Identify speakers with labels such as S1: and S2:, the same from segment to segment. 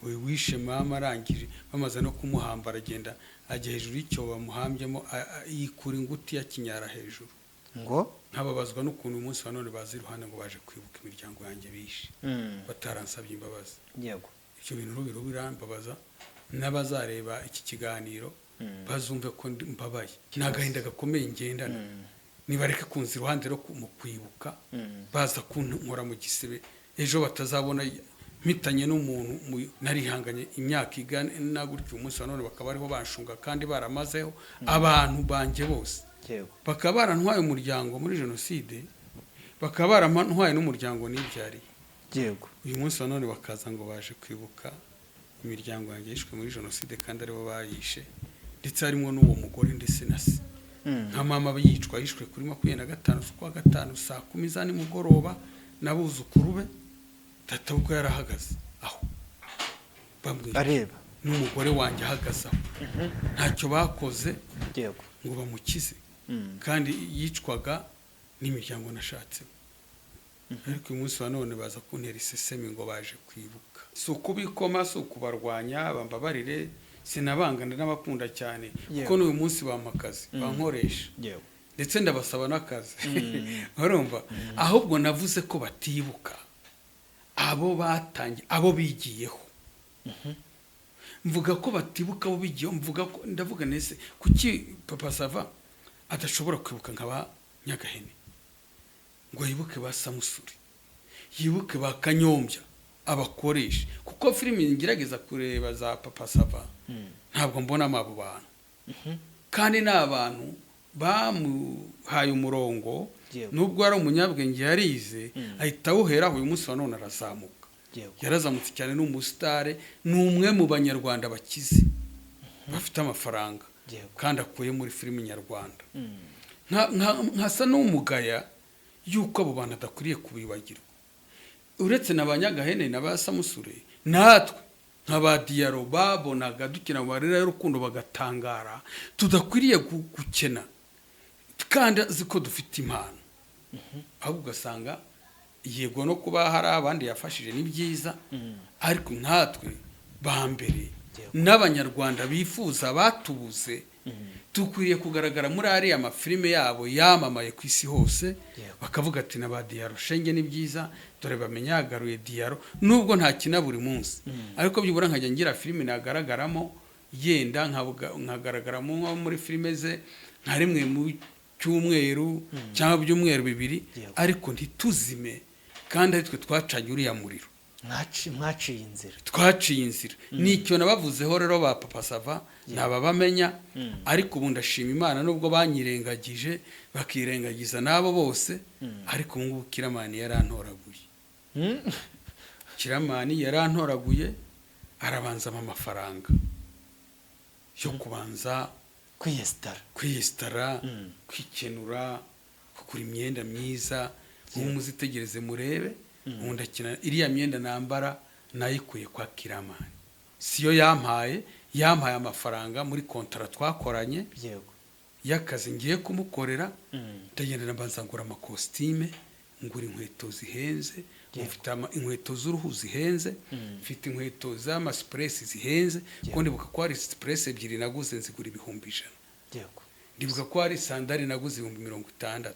S1: wishe mama arangije bamaze no kumuhamba aragenda ajya hejuru y'icyo bamuhambyemo yikura inguti ya kinyara hejuru
S2: ngo
S1: nkababazwa n'ukuntu uyu munsi wa none bazi iruhande ngo baje kwibuka imiryango yanjye bishe bataransabye imbabazi.
S2: yego
S1: icyo bintu birambabaza n'abazareba iki kiganiro bazumve ko mbabaye n'agahinda gakomeye ngendana nibareke kunza iruhande ro mu kwibuka baza kunkora mu gisebe ejo batazabona mpitanye n'umuntu narihanganye imyaka igana gutyo umunsi wa none bakaba ariho banshunga kandi baramazeho abantu banje bose bakaba barantwaye umuryango muri jenoside bakaba barantwaye n'umuryango nibyariye.
S2: yego
S1: uyu munsi wa none bakaza ngo baje kwibuka imiryango yanjye yishwe muri jenoside kandi aribo bayishe ndetse harimo n'uwo mugore ndetse na se nka mama yishwe kuri 25 z'ukwa gatanu saa 10 za nimugoroba nabuzukuru be tata uko yarahagaze aho bamwe
S2: areba
S1: n'umugore wanjye ahagaze aho ntacyo bakoze
S2: yego
S1: ngo bamukize kandi yicwaga n'imiryango nashatse. ariko uyu munsi wa none baza kuntera isesemi ngo baje kwibuka si ukubikoma si ukubarwanya bambabarire sinabangana n'abakunda cyane kuko n'uyu munsi bamakazi bankoresha ndetse ndabasaba n'akazi urumva ahubwo navuze ko batibuka abo batangiye abo bigiyeho mvuga ko batibuka abo bigiyeho mvuga ko ndavuga nese kuki Papa Sava adashobora kwibuka nk'aba Nyagahene ngo yibuke ba Samusuri yibuke ba Kanyombya abakoresha kuko filime ngerageza kureba za Papa Sava ntabwo mbona abo bantu kandi n'abantu bamuhaye umurongo nubwo ari umunyabwenge yarize ahita awuheraho uyu munsi wa none arazamuka yarazamutse cyane n'umusitare n'umwe mu banyarwanda bakize bafite amafaranga kandi akuye muri filime nyarwanda nkasa n'umugaya yuko abo bantu adakwiriye kubibagirwa uretse n'abanyagahene n'abasamusure natwe nk'aba Diaro babonaga dukina amarira y'urukundo bagatangara tudakwiriye gukena kandi ziko dufite impano ahubwo ugasanga yego no kuba hari abandi yafashije ni byiza ariko nkatwe bambere n'abanyarwanda bifuza batubuze tukwiriye kugaragara muri ariya mafilime yabo yamamaye ku isi hose bakavuga ati n'aba Diaro shenge ni byiza dore bamenyagaruye Diaro nubwo nta kina buri munsi ariko byibura nkajya ngira filime nagaragaramo yenda nkagaragaramo muri filime ze nka rimwe mu cyumweru cyangwa byumweru bibiri ariko ntituzime kandi aritwe twacanye uriya muriro twaciye inzira nicyo nabavuzeho rero ba Papa Sava nababamenya ariko ubu ndashima Imana nubwo banyirengagije bakirengagiza nabo bose ariko ngubu Kiramani yarantoraguye Kiramani yarantoraguye arabanza amafaranga yo kubanza kwiyestara kwikenura kugura imyenda myiza muzitegereze murebe ndakina iriya myenda nambara nayikuye kwa Kiramani siyo yampaye amafaranga muri kontara twakoranye y'akazi ngiye kumukorera ndagenda mbanza ngura amakositime ngura inkweto zihenze mfite inkweto z'uruhu zihenze mfite inkweto z'amaspress zihenze kuko ndibuka ko ari spress ebyiri naguze nzigura 1,100 ndibuka ko ari sandali naguze 60,000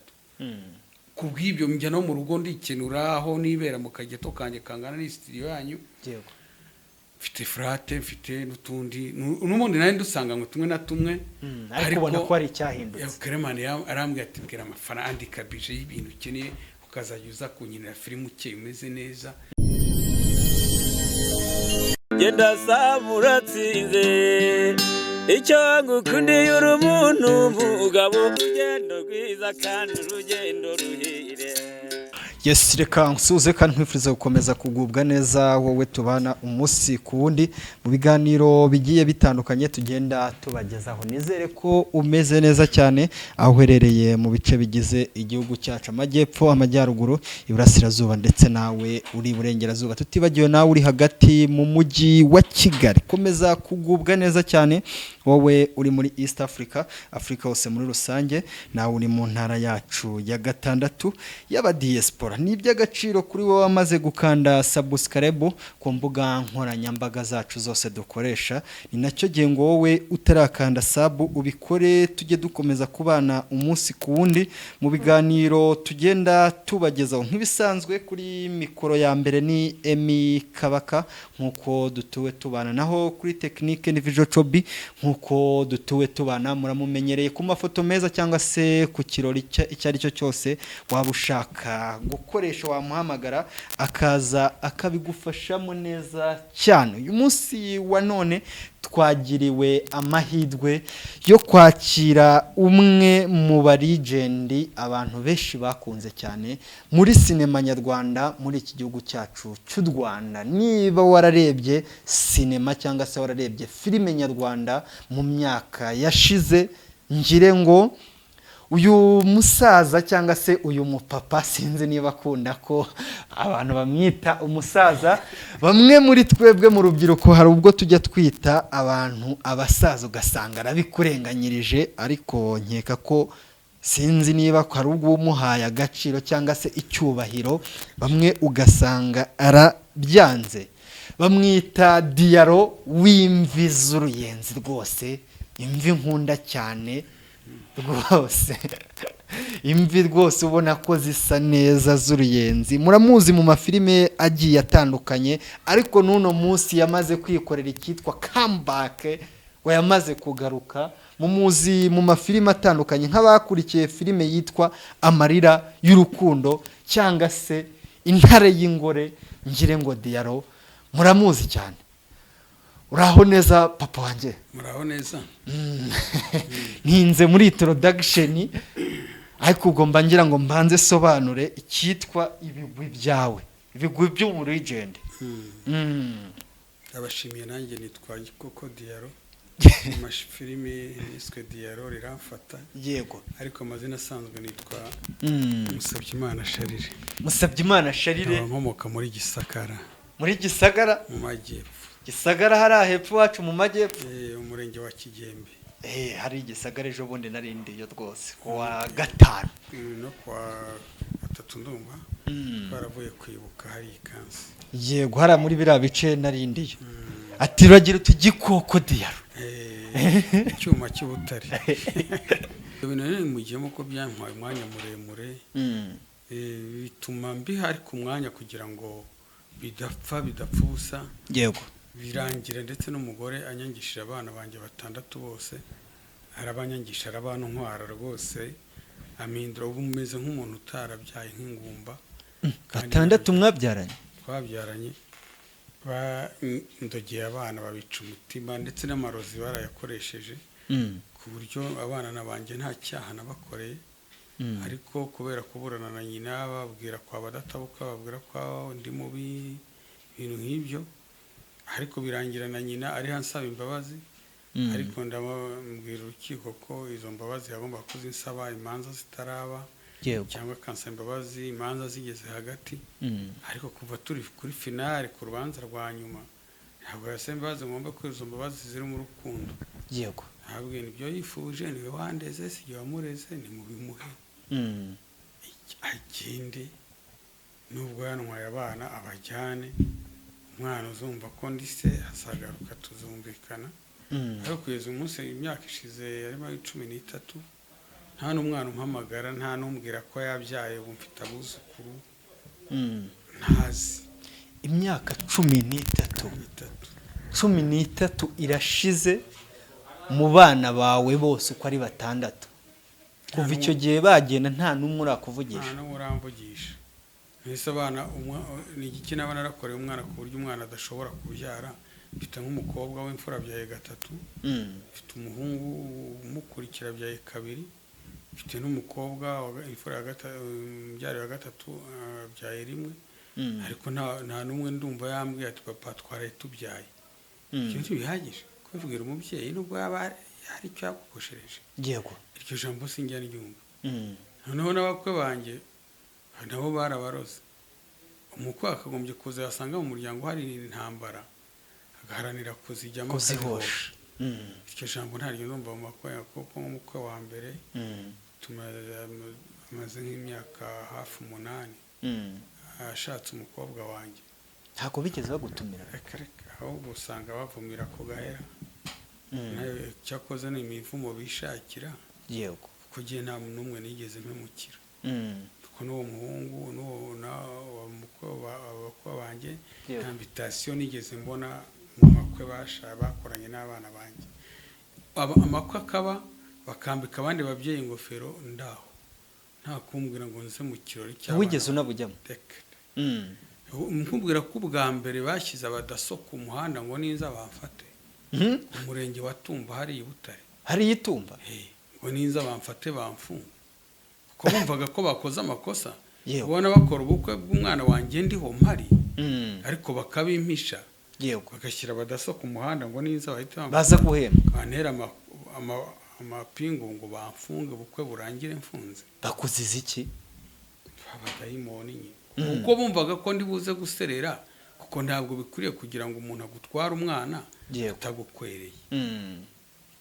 S1: kubw'ibyo njya no mu rugo ndikenura aho nibera mu kageto kanje kangana ni studio yanyu mfite frate mfite n'utundi n'umundi nari ndusanga ngo tumwe na tumwe
S2: ariko ubona ko ari cyahindutse
S1: Kiramani arambwira ati mbwira amafaranga andika bije y'ibintu ukeneye ukazajya kunyinira filime ukeye umeze neza
S3: genda samuratsinze icyo ngukundiye uri umuntu mugabo urugendo rwiza kandi urugendo ruhire.
S2: Yes, reka nsuze kandi nkwifuriza gukomeza kugubwa neza wowe tubana umunsi ku wundi mu biganiro bigiye bitandukanye tugenda tubagezaho. Nizere ko umeze neza cyane aho uherereye mu bice bigize igihugu cyacu amajyepfo, amajyaruguru, iburasirazuba ndetse nawe uri burengerazuba. Tutibagiwe nawe uri hagati mu mujyi wa Kigali. Komeza kugubwa neza cyane wowe uri muri East Africa, Africa hose muri rusange, nawe uri mu ntara yacu ya 6 y'aba diaspora. Ni iby'agaciro kuri wowe wamaze gukanda subscribe ku mbuga nkoranyambaga zacu zose dukoresha. Ni nacyo gihe ngo wowe utarakanda sub ubikore, tujye dukomeza kubana umunsi ku wundi mu biganiro tugenda tubagezaho. Nk'ibisanzwe kuri mikoro ya mbere ni Emi Kabaka, nkuko dutuwe tubana, naho kuri technique ni Visual Chobi, nkuko dutuwe tubana. Muramumenyereye ku mafoto meza cyangwa se ku kirori icyo ari cyo cyose waba ushaka gukoresha, wamuhamagara akaza akabigufashamo neza cyane. Uyu munsi wa none twagiriwe amahirwe yo kwakira umwe mu barigendi abantu benshi bakunze cyane muri sinema nyarwanda muri iki gihugu cyacu cy'u Rwanda. Niba wararebye sinema cyangwa se wararebye filime nyarwanda mu myaka yashize, ngire ngo uyu musaza cyangwa se uyu mupapa, sinzi niba akunda ko abantu bamwita umusaza, bamwe muri twebwe mu rubyiruko hari ubwo tujya twita abantu abasaza ugasanga arabikurenganyirije, ariko nkeka ko sinzi niba hari ubwo umuhaye agaciro cyangwa se icyubahiro, bamwe ugasanga arabyanze. Bamwita Diaro w'imvi z'uruyenzi, rwose imvi nkunda cyane rwose imvi rwose ubona ko zisa neza z'uruyenzi. Muramuzi mu mafilime agiye atandukanye, ariko n'uno munsi yamaze kwikorera icyitwa comeback, we yamaze kugaruka. Mumuzi mu mafilime atandukanye nk'abakurikiye filime yitwa Amarira y'urukundo cyangwa se Intare y'ingore, ngire ngo Diaro muramuzi cyane. Uraho neza papa wanjye?
S1: Muraho neza.
S2: Ntinze muri introduction, ariko ugomba ngira ngo mbanze sobanure icyitwa ibigwi byawe, ibigwi by'umu legend.
S1: Abashimiye nanjye nitwa Koko Diaro. Filime niswe Diaro riramfata.
S2: Yego.
S1: Ariko amazina asanzwe nitwa Musabyimana Sharire.
S2: Musabyimana Sharire.
S1: Nkomoka muri Gisagara.
S2: Muri Gisagara?
S1: Mu majyepfo.
S2: Gisagara hari hepfo wacu mu majyepfo.
S1: Umurenge wa Kigembe.
S2: Hari Gisagara ejo bundi narindi yo rwose kwa 5
S1: no kwa 3 ndumva baravuye kwibuka hari ikansi.
S2: Yego, hari muri bira bice narindi yo. Ati ragira utugikoko Diaro.
S1: Icyuma cy'ubutare. Ibintu ni mugiyemo ko byantwaye umwanya muremure. Bituma mbihari ku mwanya kugira ngo bidapfa ubusa.
S2: Yego.
S1: Birangira ndetse n'umugore anyangishira abana banjye 6 bose, arabanyangisha abantu ntwara rwose, amindura ubu meze nk'umuntu utarabyaye nk'ingumba.
S2: 6 mwabyaranye?
S1: Twabyaranye ndogeye abana babica umutima, ndetse n'amarozi barayakoresheje ku buryo abana nabanje nta cyaha nabakoreye. Ariko kubera kuburana na nyina babwira kwa badatabuka, babwira kwa ndi mubi, ibintu nk'ibyo. Ariko birangira na nyina ari hansaba imbabazi, ariko ndamubwira urukiko ko izo mbabazi yagomba kuzinsaba imanza zitaraba, cyangwa kansaba imbabazi imanza zigeze hagati. Ariko kuva turi kuri finale ku rubanza rwa nyuma, ntabwo yasaba imbabazi, ngomba ko izo mbabazi ziri mu rukundo.
S2: Yego.
S1: Ntabwo nibyo yifuje, niwe wandeze, si jye wamureze, ni mubimuhe. Agende nubwo yantwaye abana abajyane, umwana uzumva ko ndi se azagaruka tuzumvikana. Ariko kugeza umunsi imyaka ishize yarimo 13, nta n'umwana umpamagara, nta n'umbwira ko yabyaye, ubu mfite abuzukuru ntazi.
S2: Imyaka 13 irashize mu bana bawe bose uko ari 6. Kuva icyo gihe bagenda nta n'umwe urakuvugisha?
S1: Nta n'umwe uramvugisha. Nese abana ni igiki naba narakoreye umwana ku buryo umwana adashobora kubyara. Mfite nk'umukobwa w'imfura byaye 3, mfite umuhungu umukurikira byaye 2, mfite n'umukobwa imfura ya 3 byari ya 3 byaye 1. Ariko nta n'umwe ndumva yambwiye ati papa twaraye tubyaye. Ibyo bihagije kuvugira umubyeyi nubwo yaba hari icyo yakukoshereje.
S2: Yego.
S1: Iryo jambo sinjya ryumva. Noneho n'abakwe banjye nabo barabaroze. Umukwe akagombye kuza yasanga mu muryango hari intambara, agaharanira kuzijyamo
S2: kuzihosha.
S1: iryo jambo ntaryo ndumva mu makwe kuko nk'umukwe wa mbere tumaze nk'imyaka hafi 8 ashatse umukobwa wanjye
S2: ntako bigeze bagutumira
S1: reka ahubwo usanga bavumira ko gahera cyakoze n'imivumo bishakira
S2: yego
S1: kugiye nta n'umwe nigeze mpemukira kuko n'uwo muhungu n'uwo mukwe wanjye nta invitation nigeze mbona mu makwe bakoranye n'abana banjye amakwe akaba bakambika abandi babyeyi ingofero ndaho nta kumbwira ngo nze mu kirori cy'abana
S2: wigeze unabujyamo
S1: nkubwira ko ubwa mbere bashyize abadaso ku muhanda ngo ninza bamfate umurenge wa Tumba hari i Butare
S2: hari yitumba
S1: ngo ninza bamfate bamfunga kuko bumvaga ko bakoze amakosa ubona bakora ubukwe bw'umwana wanjye ndiho mpari ariko bakabimpisha bagashyira abadaso ku muhanda ngo ninza bahite
S2: baza guhembwa
S1: bantera amapingu ngo bamfunge ubukwe burangire mfunze
S2: bakuziza iki
S1: abadayimoni nyine kuko bumvaga ko ndi buze guserera kuko ntabwo bikwiriye kugira ngo umuntu agutware umwana atagukwereye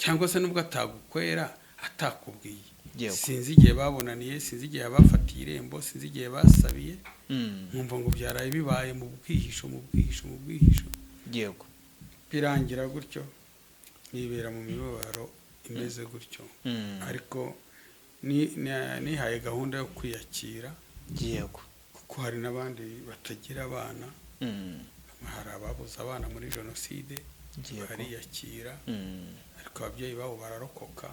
S1: cyangwa se nubwo atagukwera atakubwiye sinzi igihe babonaniye sinzi igihe bafatiye irembo sinzi igihe basabiye nkumva ngo byaraye bibaye mu bwihisho
S2: yego
S1: birangira gutyo nibera mu mibabaro imeze gutyo ariko nihaye gahunda yo kwiyakira
S2: yego
S1: kuko hari n'abandi batagira abana hari ababuze abana muri jenoside bariyakira ariko ababyeyi babo bararokoka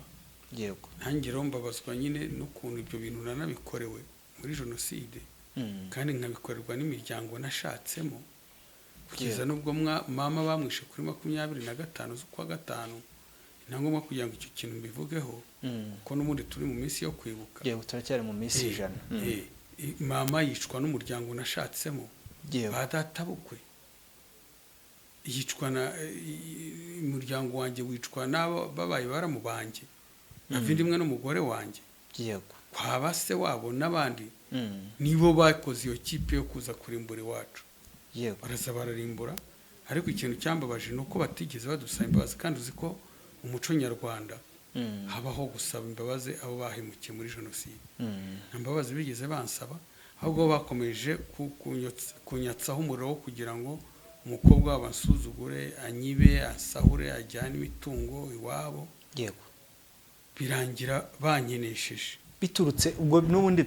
S2: yego
S1: nanjye rero mbabazwa nyine n'ukuntu ibyo bintu nanabikorewe muri jenoside kandi nkabikorerwa n'imiryango nashatsemo kugeza n'ubwo mama bamwishe kuri 25 z'ukwa gatanu nangomba kugira ngo icyo kintu mbivugeho kuko n'ubundi turi mu minsi yo kwibuka
S2: yego turacyari mu minsi ijana
S1: mama yicwa n'umuryango nashatsemo badatabukwe yicwa na umuryango wanjye wicwa nabo babaye baramubanje avindimwe n'umugore wanjye
S2: yego
S1: kwaba se wabo n'abandi nibo bakoze iyo kipe yo kuza kurimbura iwacu
S2: yego
S1: baraza bararimbura ariko ikintu cyambabaje nuko batigeze badusaba imbabazi kandi uzi ko umuco nyarwanda habaho gusaba imbabazi abo bahemukiye muri jenoside imbabazi bigeze bansaba ahubwo bakomeje kunyatsaho umuriro wo kugira ngo umukobwa w'abasuzugure anyibe asahure ajyane imitungo iwabo
S2: yego
S1: birangira banyenesheje
S2: biturutse ubwo n'ubundi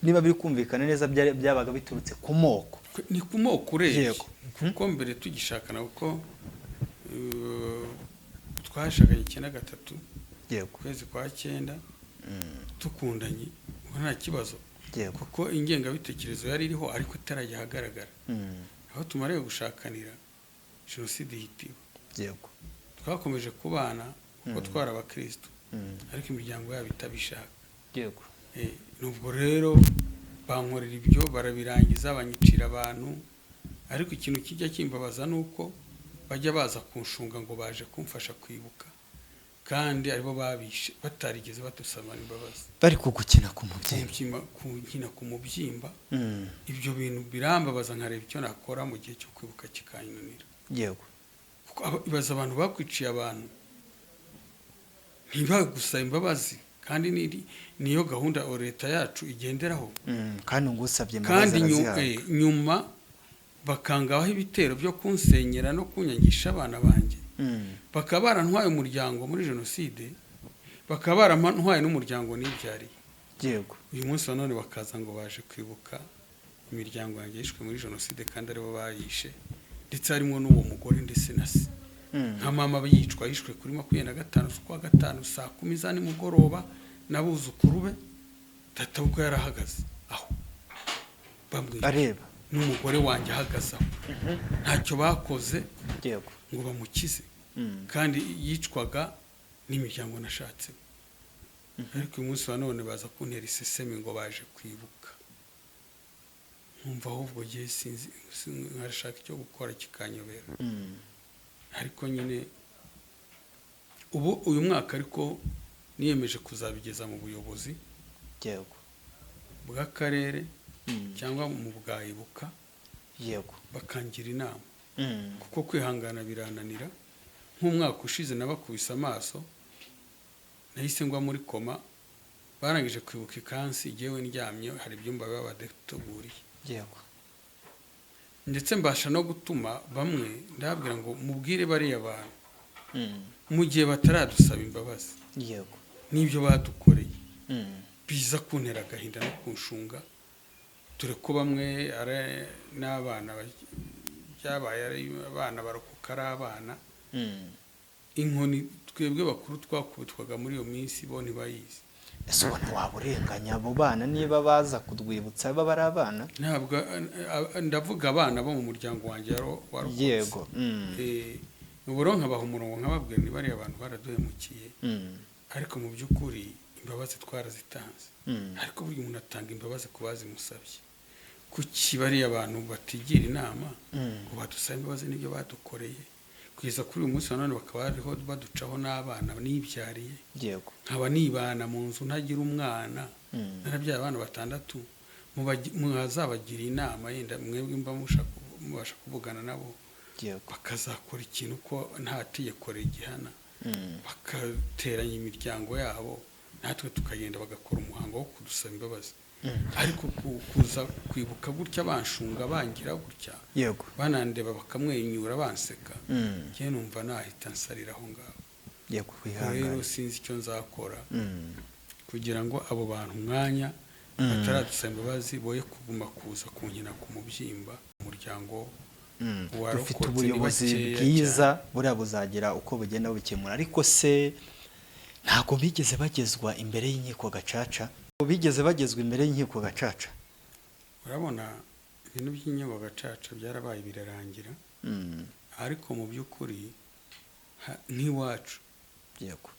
S2: niba biri kumvikana neza byabaga biturutse ku moko
S1: ni ku moko ureye kuko mbere tugishakana kuko twashakanye 9/3
S2: yego
S1: kwezi kwa 9 tukundanye nta kibazo
S2: yego
S1: kuko ingengabitekerezo yari iriho ariko itarajya ahagaragara aho tumariye gushakanira jenoside ihitiwe
S2: yego
S1: twakomeje kubana kuko twara abakristo ariko imiryango yabo itabishaka
S2: yego
S1: nubwo rero bankorera ibyo barabirangiza banyicira abantu ariko ikintu kijya kimbabaza nuko bajya baza kunshunga ngo baje kumfasha kwibuka kandi aribo babishe batarigeze badusaba imbabazi
S2: bari kugukina ku
S1: mubyimba ibyo bintu birambabaza nkareba icyo nakora mu gihe cyo kwibuka kikanyunira
S2: yego
S1: ibaza abantu bakwiciye abantu ntibagusaba imbabazi kandi niyo gahunda leta yacu igenderaho
S2: kandi ngusabye
S1: imbabazi nyuma bakangaho ibitero byo kunsenyera no kunyangisha abana banjye bakaba barantwaye umuryango muri jenoside bakaba barantwaye n'umuryango nibyariye
S2: yego
S1: uyu munsi wa none bakaza ngo baje kwibuka imiryango yanjye yishwe muri jenoside kandi aribo bayishe ndetse harimo n'uwo mugore ndetse na se nka mama yishwe kuri 25 z'ukwa gatanu saa 10 za nimugoroba n'abuzukuru be data ubwo yarahagaze aho
S2: areba
S1: n'umugore wanjye ahagaze aho ntacyo bakoze
S2: yego
S1: ngo bamukize kandi yicwaga n'imiryango nashatse ariko uyu munsi wa none baza kuntera isesemi ngo baje kwibuka nkumva ahubwo gihe sinzi nkashaka icyo gukora kikanyobera ariko nyine ubu uyu mwaka ariko niyemeje kuzabigeza mu buyobozi
S2: yego
S1: bw'akarere cyangwa mu bwayibuka
S2: yego
S1: bakangira inama kuko kwihangana birananira nk'umwaka ushize nabakubise amaso nahise ngwa muri koma barangije kwibuka ikansi igiyewe ndyamye hari ibyumba biba badateguriye
S2: yego
S1: ndetse mbasha no gutuma bamwe ndabwira ngo mubwire bariya bantu mu gihe bataradusaba imbabazi
S2: yego
S1: n'ibyo badukoreye biza kuntera agahinda no kunshunga dore ko bamwe ari n'abana byabaye ari abana barokoka ari abana inkoni twebwe bakuru twakubitwaga muri iyo minsi bo ntibayizi
S2: ese ubona waba urenganya abo bana niba baza kudwibutsa baba ari abana
S1: ntabwo ndavuga abana bo mu muryango wanjye warokotse
S2: yego
S1: uburo nkabaha umurongo nkababwira niba ari abantu baraduhemukiye ariko mu by'ukuri imbabazi twarazitanze ariko buri muntu atanga imbabazi ku bazimusabye kuki bariya abantu batigira inama ngo badusabe imbabazi n'ibyo badukoreye kugeza kuri uyu munsi nanone bakaba bariho baducaho n'abana nibyariye
S2: yego
S1: nkaba nibana mu nzu ntagira umwana narabyaye abana 6 muzabagira inama yenda mwebwe mba mubasha kuvugana nabo bakazakora ikintu ko nta tegeko rigihana bakateranya imiryango yabo natwe tukagenda bagakora umuhango wo kudusaba imbabazi ariko kuza kwibuka gutya banshunga bangira gutya
S2: yego
S1: banandeba bakamwenyura banseka njye numva nahita nsarira aho ngaho
S2: yego kwihangana
S1: rero sinzi icyo nzakora kugira ngo abo bantu mwanya bataradusaba imbabazi boye kuguma kuza kunkina ku mubyimba umuryango
S2: ufite ubuyobozi bwiza buriya buzagira uko bugenda bukemura ariko se ntabwo bigeze bagezwa imbere y'inkiko gacaca bigeze bagezwa imbere y'inkiko gacaca
S1: urabona ibintu by'inkiko gacaca byarabaye birarangira ariko mu by'ukuri nk'iwacu
S2: yego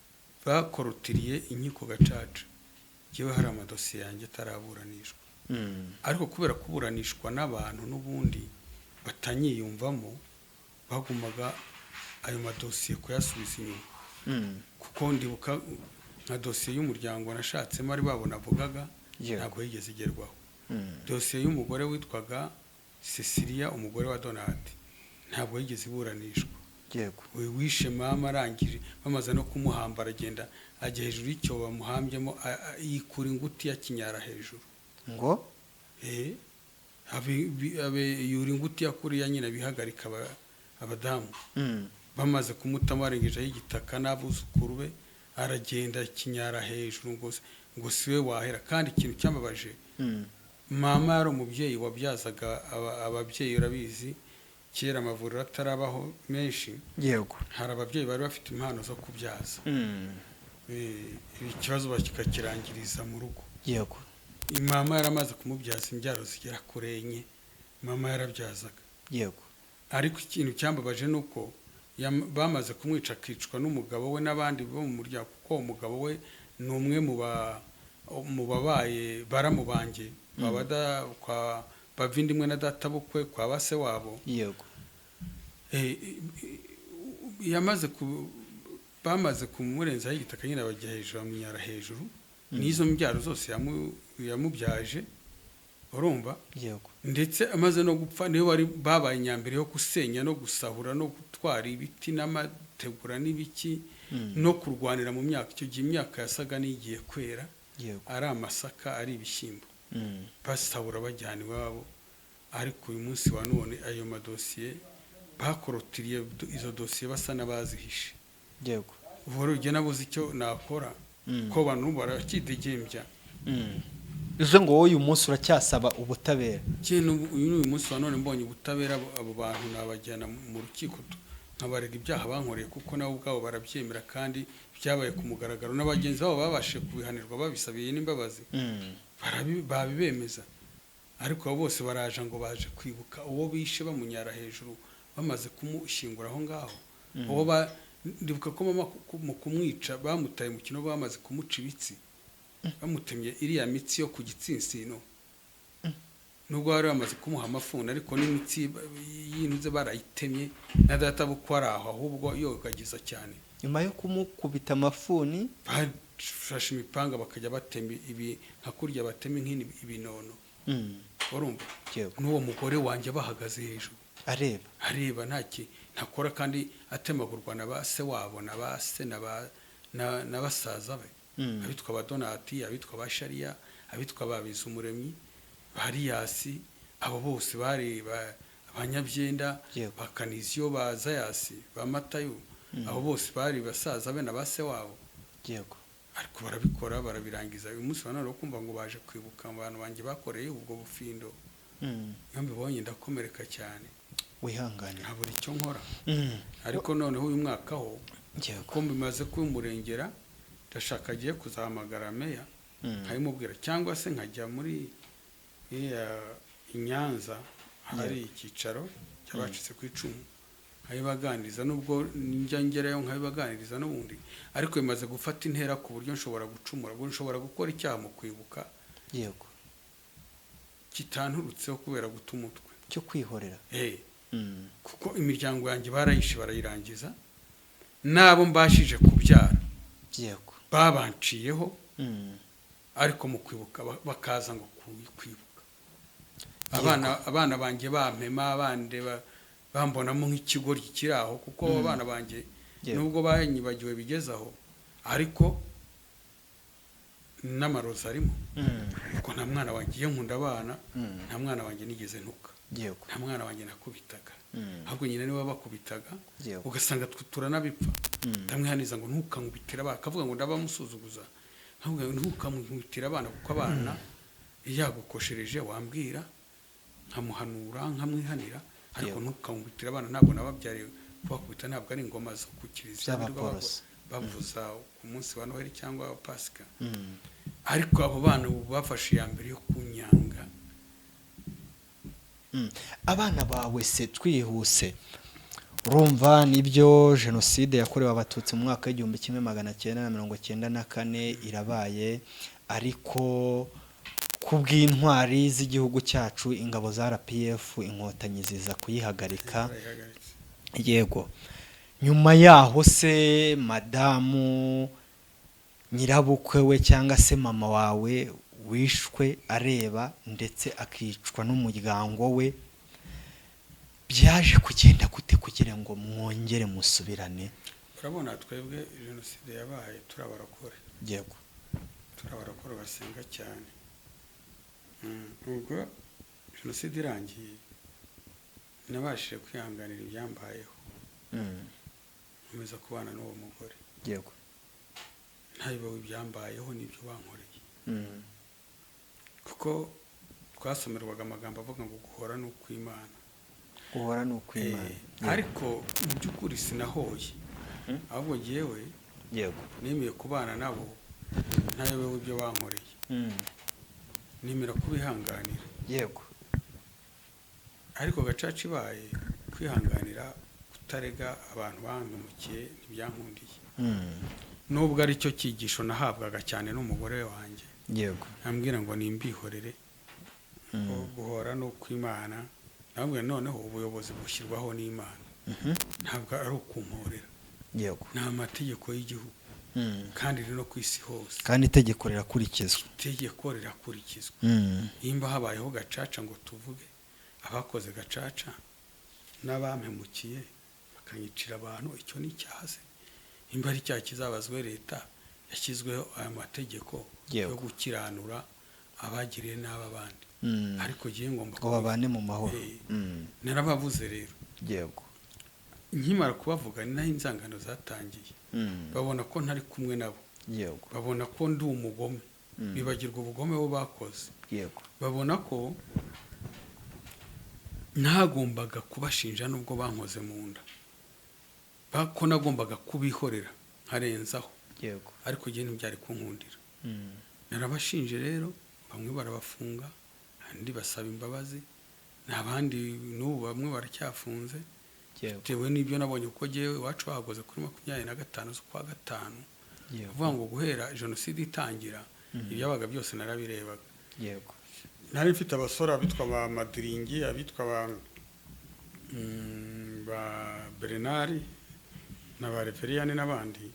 S1: bakorotiriye inkiko gacaca yewe hari amadosiye yanjye ataraburanishwa ariko kubera kuburanishwa n'abantu n'ubundi batanyiyumvamo bagumaga ayo madosiye kuyasubiza inyuma kuko ndibuka nka dosiye y'umuryango nashatsemo ari babona avugaga ntabwo yigeze igerwaho dosiye y'umugore witwaga Cecilia umugore wa Donald ntabwo yigeze iburanishwa
S2: yego
S1: wishe mama arangije bamaze no kumuhamba aragenda ajya hejuru y'icyo bamuhambyemo yikura inguti ya kinyara hejuru
S2: ngo
S1: abe yuri inguti yakuriya nyine bihagarika abadamu bamaze kumutama arengeje y'igitaka n'abuzukuru be aragenda kinyara hejuru ngo siwe wahera kandi ikintu cyambabaje mama yari umubyeyi wabyazaga ababyeyi urabizi kera amavuriro atarabaho menshi
S2: yego
S1: hari ababyeyi bari bafite impano zo kubyaza ikibazo bakikakirangiriza mu rugo
S2: yego
S1: mama yaramaze kumubyaza imbyaro zigera kure enye mama yarabyazaga
S2: yego
S1: ariko ikintu cyambabaje nuko bamaze kumwica akicwa n'umugabo we n'abandi bo mu muryango kuko umugabo we ni umwe mu babaye baramubange kwa bavindimwe na data bukwe kwa base wabo
S2: yego
S1: bamaze kumurenzaho igitaka nyine bajya hejuru bamunyara hejuru n'izo mbyaro zose yamubyaje urumva
S2: yego
S1: ndetse amaze no gupfa niwe wari babaye inyambere yo gusenya no gusahura no gutwara ibiti n'amategura n'ibiki no kurwanira mu myaka icyo gihe imyaka yasaga n'igiye kwera ari amasaka ari ibishyimbo basahura bajyana iwabo ariko uyu munsi wa none ayo madosiye bakorotiriye izo dosiye basa n'abazihishe
S2: yego
S1: ubwo rero nabuze icyo nakora ko abantu barakidegembya
S2: izo ngo wowe uyu munsi uracyasaba ubutabera
S1: uyu munsi wa none mbonye ubutabera abo bantu nabajyana mu rukiko nkabarega ibyaha bankoreye kuko nabo ubwabo barabyemera kandi byabaye ku mugaragaro n'abagenzi babo babashije kubihanirwa babisabiye n'imbabazi babibemeza ariko abo bose baraje ngo baje kwibuka uwo bishe bamunyara hejuru bamaze kumushyingura aho ngaho uwo ndibuka ko mama mu kumwica bamutaye mu kino bamaze kumuca ibitsi bamutemye iriya mitsi yo ku gitsinsino nubwo bari bamaze kumuha amafuni ariko n'imitsi y'intuze barayitemye na data bukwe ari aho ahubwo yogagiza cyane
S2: nyuma yo kumukubita amafuni
S1: bafashe imipanga bakajya batema nka kurya batema ibinono urumva n'uwo mugore wanjye bahagaze hejuru
S2: areba
S1: ntakora kandi atemagurwa na ba se wabo na ba se na basaza be abitwa ba Donati abitwa ba Shariya abitwa ba Bizumuremyi Hariyasi abo bose bari abanyabyenda bakaniziyo ba Zayasi ba Matayo abo bose bari basaza be na ba se wabo
S2: yego
S1: ariko barabikora barabirangiza uyu munsi banone kumva ngo baje kwibuka abantu banjye bakoreye ubwo bufindo yambe bonye ndakomereka cyane
S2: wihangane
S1: ntabura icyo nkora ariko noneho uyu mwaka ho ko bimaze kumurengera ndashaka agiye kuzahamagara meya nkayimubwira cyangwa se nkajya muri Inyanza hari icyicaro cy'abacitse ku icumu nkabibaganiriza nubwo njya ngerayo nkabibaganiriza n'ubundi ariko bimaze gufata intera ku buryo nshobora gucumura ngo nshobora gukora icyaha mu kwibuka
S2: yego
S1: kitanturutseho kubera guta umutwe
S2: cyo kwihorera
S1: kuko imiryango yanjye barayishe barayirangiza nabo mbashije kubyara
S2: yego
S1: babanciyeho ariko mu kwibuka bakaza ngo kwibuka abana banjye bampema abande bambonamo nk'ikigoryi kiri aho kuko abana banjye nubwo banyibagiwe bigezaho ariko n'amarozi arimo kuko nta mwana wanjye iyo nkunda abana nta mwana wanjye nigeze ntuka nta mwana wanjye nakubitaga ahubwo nyine niwe bakubitaga ugasanga turanabipfa ndamwihaniza ngo ntukankubitire abana akavuga ngo ndabamusuzuguza nkavuga ngo ntukankubitire abana kuko abana yagukoshereje wambwira nkamuhanura nkamwihanira ariko ntukankubitire abana ntabwo nababyariye kubakubita ntabwo ari ingoma zo ku kiliziya bavuza ku munsi wa Noheli cyangwa wa Pasika ariko abo bana bafashe ya mbere yo kunyanga
S2: abana bawe se twihuse urumva nibyo jenoside yakorewe abatutsi mu mwaka w'1994 irabaye ariko kubw'intwari z'igihugu cyacu ingabo za RPF inkotanyi ziza kuyihagarika yego nyuma yaho se madamu nyirabukwe we cyangwa se mama wawe wishwe areba ndetse akicwa n'umuryango we byaje kugenda gute kugira ngo mwongere musubirane
S1: urabona twebwe jenoside yabaye turabarakore
S2: yego
S1: turabarakore basenga cyane ubwo jenoside irangiye nabashije kwihanganira ibyambayeho nkomeza kubana n'uwo mugore
S2: yego
S1: ntabibaho ibyambayeho n'ibyo bankoreye kuko twasomerwaga amagambo avuga ngo guhora ni ukw'Imana
S2: guhora ni ukw'Imana
S1: ariko mu by'ukuri sinahoye ahubwo ngewe
S2: yego
S1: nemeye kubana nabo ntabibaho ibyo bankoreye nemera kubihanganira
S2: yego
S1: ariko gacaca ibaye kwihanganira kutarega abantu bangamukiye ntibyankundiye nubwo ari cyo cyigisho nahabwaga cyane n'umugore wanjye
S2: yego
S1: ambwira ngo nimbihorere guhora no kw'Imana nabwo noneho ubuyobozi bushyirwaho n'Imana ntabwo ari ukumporera
S2: yego
S1: ni amategeko y'igihugu kandi rino ku isi hose
S2: kandi itegeko rirakurikizwa
S1: nimba habayeho gacaca ngo tuvuge abakoze gacaca n'abampemukiye bakanyicira abantu icyo ni icyaha se nimba ari icyaha kizabazwe leta yashyizweho aya mategeko yo gukiranura abagiriye n'ababandi ariko giye ngomba
S2: ngo babane mu mahoro
S1: narabavuze rero
S2: yego
S1: nkimara kubavuga ni naho inzangano zatangiye babona ko ntari kumwe nabo
S2: yego
S1: babona ko ndi umugome bibagirwa ubugome bo bakoze
S2: yego
S1: babona ko ntagombaga kubashinja nubwo bankoze mu nda ko nagombaga kubihorera nkarenzaho
S2: yego
S1: ariko gihe ntibyari kunkundira narabashinje rero bamwe barabafunga andi basaba imbabazi n'abandi n'ubu bamwe baracyafunze bitewe n'ibyo nabonye kuko gihe iwacu bahagoze kuri 25 z'ukwa gatanu uvuga ngo guhera jenoside itangira ibyabaga byose narabirebaga
S2: yego
S1: nari mfite abasore abitwa ba Madiringi abitwa ba Bernard na ba Referiyani n'abandi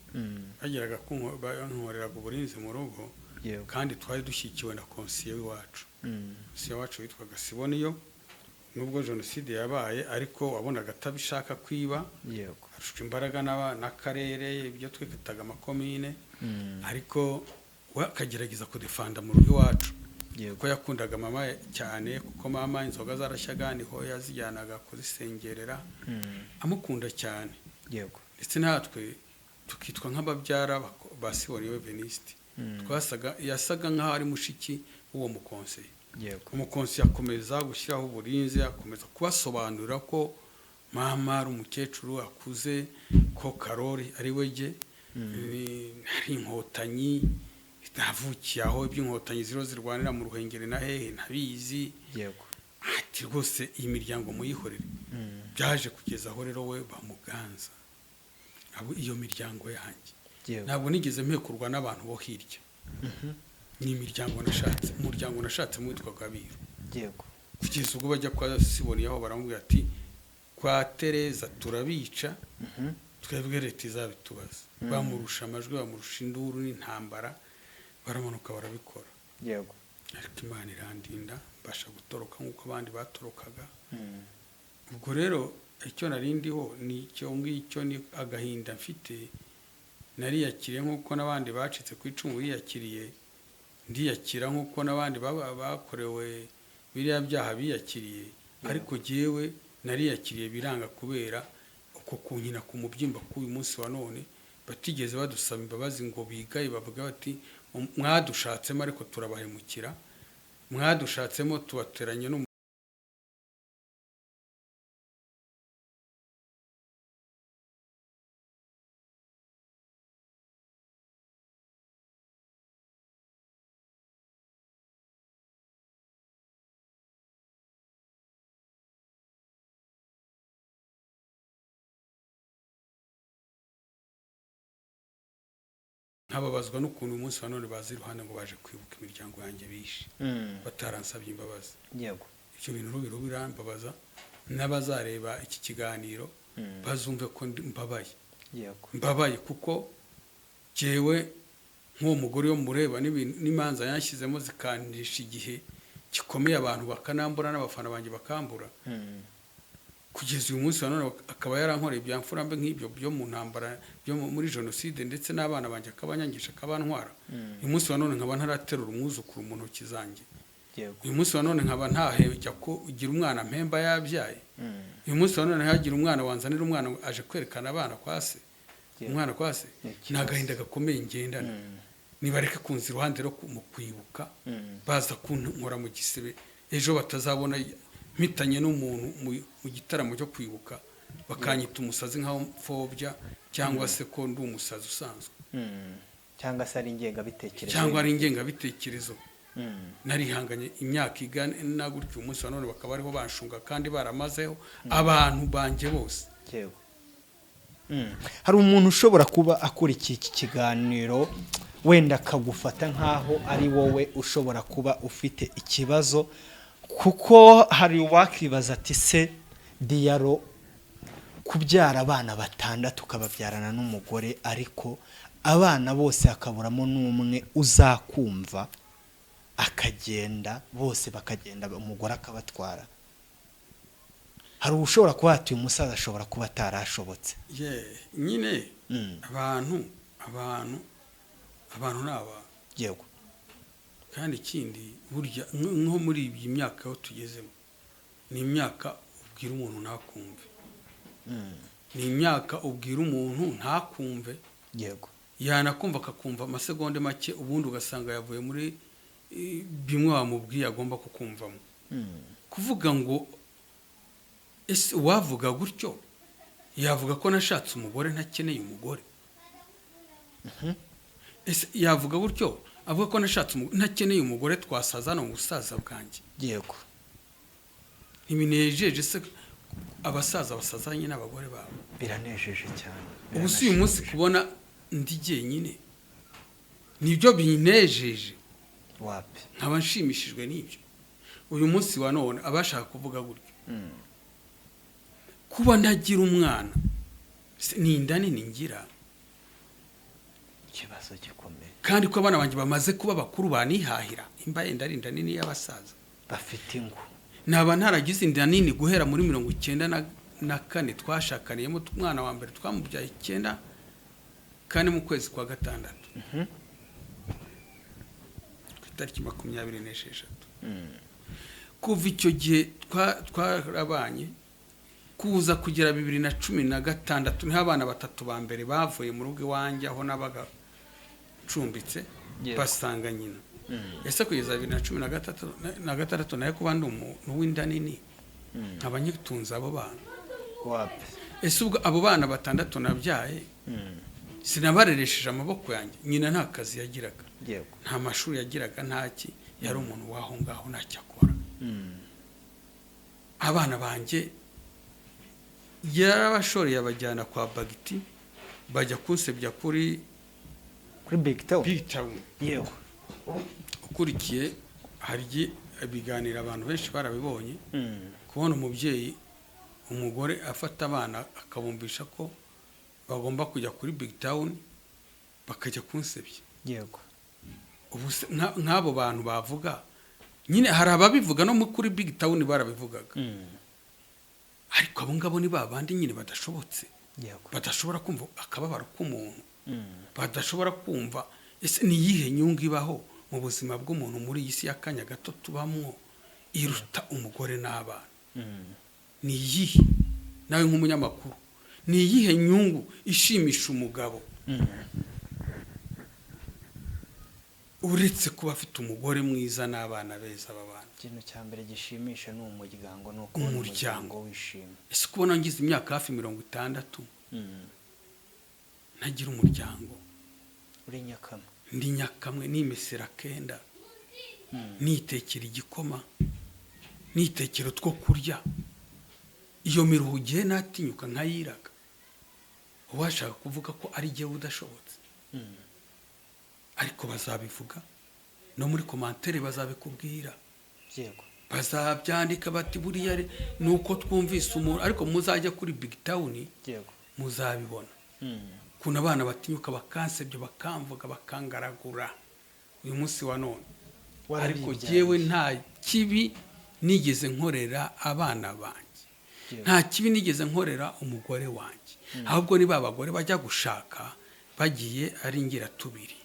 S1: bagiraga bankoreraga uburinzi mu rugo kandi twari dushyikiwe na konsiye wacu konsiye wacu witwaga Siboniyo nubwo jenoside yabaye ariko wabonaga atabishaka kwiba
S2: yego
S1: arusha imbaraga n'akarere ibyo twitaga amakomine ariko we akagerageza kudefanda mu rugo iwacu ko yakundaga mama cyane kuko mama inzoga zarashyaga niho yazijyanaga kuzisengerera amukunda cyane
S2: yego
S1: ndetse natwe tukitwa nk'ababyara ba Siboniwe Veniste yasaga nk'aho ari mushiki w'uwo mukonseye umukonsi yakomeza gushyiraho uburinzi akomeza kubasobanurira ko mama ari umukecuru akuze ko Karori ari wege ari inkotanyi navukiye aho iby'inkotanyi zirwanira mu Ruhengeri na hehe ntabizi
S2: yego
S1: ati rwose iyi miryango muyihorere byaje kugeza aho rero we bamuganza abo iyo miryango yanjye ntabwo nigeze mpekurwa n'abantu bo hirya ni imiryango nashatse umuryango nashatse witwaga Abiru
S2: yego
S1: kugeza ubwo bajya kwa Siboniye aho baramubwira ati kwa Tereza turabica twebwe leta izabitubaza bamurusha amajwi bamurusha induru n'intambara baramanuka barabikora
S2: yego
S1: ariko Imana irandinda mbasha gutoroka nk'uko abandi batorokaga ubwo rero icyo narindiho ni icyo ngicyo ni agahinda mfite nariyakiriye nk'uko n'abandi bacitse ku icumu biyakiriye ndiyakira nk'uko n'abandi bakorewe biriya byaha biyakiriye ariko jyewe nariyakiriye biranga kubera uko kunkina ku mubyimba k'uyu munsi wa none batigeze badusaba imbabazi ngo bigaye bavuga bati mwadushatsemo ariko turabahemukira mwadushatsemo tubateranye no nkababazwa n'ukuntu umunsi wa none bazi iruhande ngo baje kwibuka imiryango yanjye bishe bataransabye imbabazi
S2: yego
S1: icyo bintu birambabaza n'abazareba iki kiganiro bazumve ko mbabaye
S2: yego
S1: mbabaye kuko jewe nk'uwo mugore yo mureba n'imanza yanshyizemo zikandisha igihe gikomeye abantu bakanambura n'abafana banjye bakambura kugeza uyu munsi wa none akaba yarankoreye ibyamfura mbe nk'ibyo byo mu ntambara byo muri jenoside ndetse n'abana banjye akabanyangisha akabantwara uyu munsi wa none nkaba ntaraterura umwuzukuru mu ntoki zanjye uyu munsi wa none nkaba ntahejya ko ugira umwana mpemba yabyaye uyu munsi wa none hagira umwana wanzanira umwana aje kwerekana abana kwa se umwana kwa se ni agahinda gakomeye ngendana nibareke kunza iruhande rwo mu kwibuka baza kunkora mu gisebe ejo batazabona mpitanye n'umuntu mu gitaramo cyo kwibuka bakanyita umusazi nkaho mfobya cyangwa se ko ndi umusazi usanzwe
S2: cyangwa se ari ingengabitekerezo
S1: cyangwa ari ingengabitekerezo narihanganye imyaka igana gutyo umunsi wa none bakaba ariho banshunga kandi baramazeho abantu banjye bose
S2: yego hari umuntu ushobora kuba akurikiye iki kiganiro wenda akagufata nkaho ari wowe ushobora kuba ufite ikibazo kuko hari uwakibaza ati se Diyaro kubyara abana 6 ukababyarana n'umugore ariko abana bose akaburamo n'umwe uzakumva akagenda bose bakagenda umugore akabatwara hari ushobora kuba atuye umusaza ashobora kuba atarashobotse
S1: nyine abantu naba
S2: yego
S1: kandi ikindi burya nko muri iyi myaka aho tugezemo ni imyaka ubwira umuntu ntakumve ni imyaka ubwira umuntu ntakumve
S2: yego
S1: yanakumva akakumva amasegonde make ubundi ugasanga yavuye muri bimwe bamubwiye agomba kukumvamo kuvuga ngo ese wavuga gutyo yavuga ko nashatse umugore ntakeneye umugore ese yavuga gutyo avuga ko nashatse ntakeneye umugore twasazana mu busaza bwanjye
S2: yego
S1: ntibinejeje se abasaza basazanye n'abagore babo
S2: biranejeje cyane
S1: ubu si uyu munsi kubona ndi jyenyine nibyo binejeje
S2: wapi
S1: nkaba nshimishijwe n'ibyo uyu munsi wa none abashaka kuvuga gutyo kuba ntagira umwana ni inda nini ngira
S2: ikibazo gikomeye
S1: kandi ko abana banjye bamaze kuba bakuru banihahira imba yenda ari inda nini y'abasaza
S2: bafite ingo
S1: naba ntaragize inda nini guhera muri 94 twashakaniyemo umwana wa mbere twamubyaye 9 kane mu kwezi kwa gatandatu ku itariki 26 kuva icyo gihe twarabanye kuza kugera 2016 niho abana batatu ba mbere bavuye mu rugo iwanjye aho nabaga cumbitse basanga nyina ese kugeza 2016 nayo kuba ndi umuntu w'inda nini nkaba nyitunze abo bana
S2: wapi
S1: ese ubwo abo bana batandatu nabyaye sinabareresheje amaboko yanjye nyina nta kazi yagiraga nta mashuri yagiraga ntaki yari umuntu waho ngaho ntacyakora abana banjye yarabashoreye abajyana kwa Bagiti bajya kunsebya kuri
S2: Big Town
S1: yewe ukurikiye hari ibiganiro abantu benshi barabibonye kubona umubyeyi umugore afata abana akabumbisha ko bagomba kujya kuri Big Town bakajya kunsebya
S2: yego
S1: ubu nk'abo bantu bavuga nyine hari ababivuga no kuri Big Town barabivugaga ariko abo ngabo ni babandi nyine badashobotse badashobora kumva akababaro k'umuntu badashobora kumva ese ni yihe nyungu ibaho mu buzima bw'umuntu muri iyi si y'akanya gato tubamwo iruta umugore n'abana ni yihe nawe nk'umunyamakuru ni yihe nyungu ishimisha umugabo uretse kuba afite umugore mwiza n'abana beza babana
S2: ikintu cya mbere gishimisha ni umuryango nuko
S1: umuryango
S2: wishimye
S1: ese kubona ngize imyaka hafi 60 ntagira umuryango
S2: uri nyakama
S1: ndi nyakamwe nimesera kenda nitekera igikoma nitekero two kurya iyo miruhugiye natinyuka nkayiraga ubashaka kuvuga ko ari gihe udashobotse ariko bazabivuga no muri commentaire bazabikubwira
S2: yego
S1: bazabyandika bati buriya nuko twumvise umuntu ariko muzajya kuri Big Town
S2: yego
S1: muzabibona kuna abana batinyuka bakansebye bakamvuga bakangaragura uyu munsi wa none ariko jewe nta kibi nigeze nkorera abana banjye nta kibi nigeze nkorera umugore wanjye ahubwo ni babagore bajya gushaka bagiye ari ngira tubiri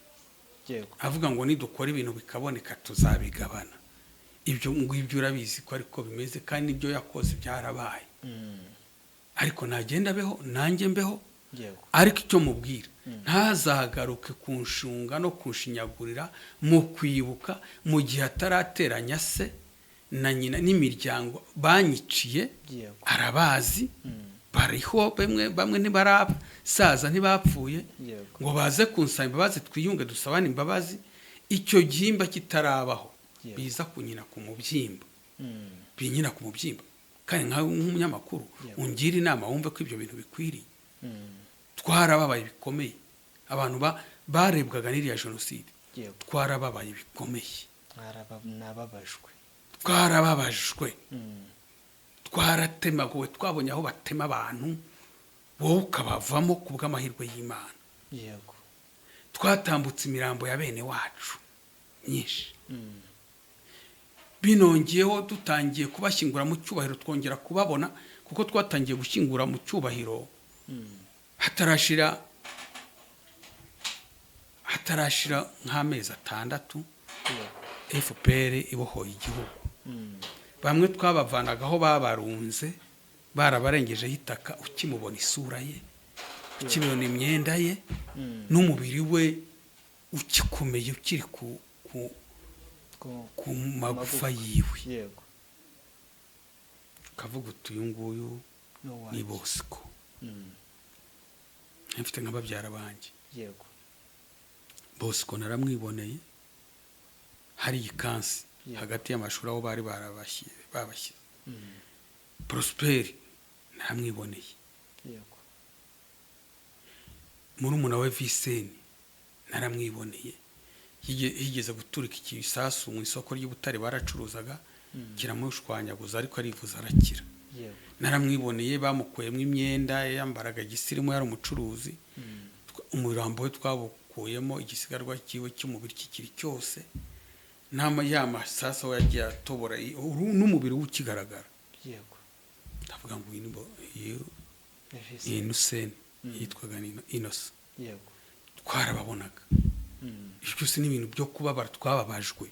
S1: avuga ngo nidukora ibintu bikaboneka tuzabigabana ibyo urabizi ko ariko bimeze kandi ibyo yakoze byarabaye ariko nagenda beho nanjye mbeho ariko icyo mubwira ntazagaruke kunshunga no kunshinyagurira mu kwibuka mu gihe atarateranya se na nyina n'imiryango banyiciye arabazi bariho bamwe ntibaraba saza ntibapfuye ngo baze kunsaba imbabazi twiyunge dusabane imbabazi icyo gihimba kitarabaho biza kunyina ku mubyimba binyina ku mubyimba kandi nk'umunyamakuru ungira inama wumve ko ibyo bintu bikwiriye twarababaye bikomeye abantu barebwaga n'iriya jenoside twarababaye bikomeye twarababajwe twaratemaguwe twabonye aho batema abantu wowe ukabavamo ku bw'amahirwe y'Imana
S2: yego
S1: twatambutse imirambo ya bene wacu myinshi binongeyeho dutangiye kubashyingura mu cyubahiro twongera kubabona kuko twatangiye gushyingura mu cyubahiro hatarashira nk'amezi 6 FPR ibohoye igihugu bamwe twabavanagaho babarunze barabarengejeho itaka ukimubona isura ye ukibona imyenda ye n'umubiri we ukikomeye ukiri ku magufa yiwe
S2: yego
S1: kavuga uyu nguyu ni Bosco mfite nk'ababyara banjye
S2: yego
S1: Bosco naramwiboneye hari ikansi hagati y'amashuri aho bari babashyize Prosper naramwiboneye
S2: yego
S1: murumuna we Viseni naramwiboneye higeze guturika ikisasu mu isoko ry'Ubutare baracuruzaga kiramushwanyaguza ariko arivuza arakira naramwiboneye bamukuyemo imyenda yambaraga gisirimu yari umucuruzi umurambo we twabukuyemo igisigarwa kiwe cy'umubiri kikiri cyose nama y'amasasa we yagiye atobora n'umubiri we ukigaragara.
S2: yego
S1: ndavuga ngo iyi
S2: Nefisi.
S1: Innocent yitwaga Innocent
S2: yego
S1: twarababonaga ibyo byose ni ibintu byo kubabara twababajwe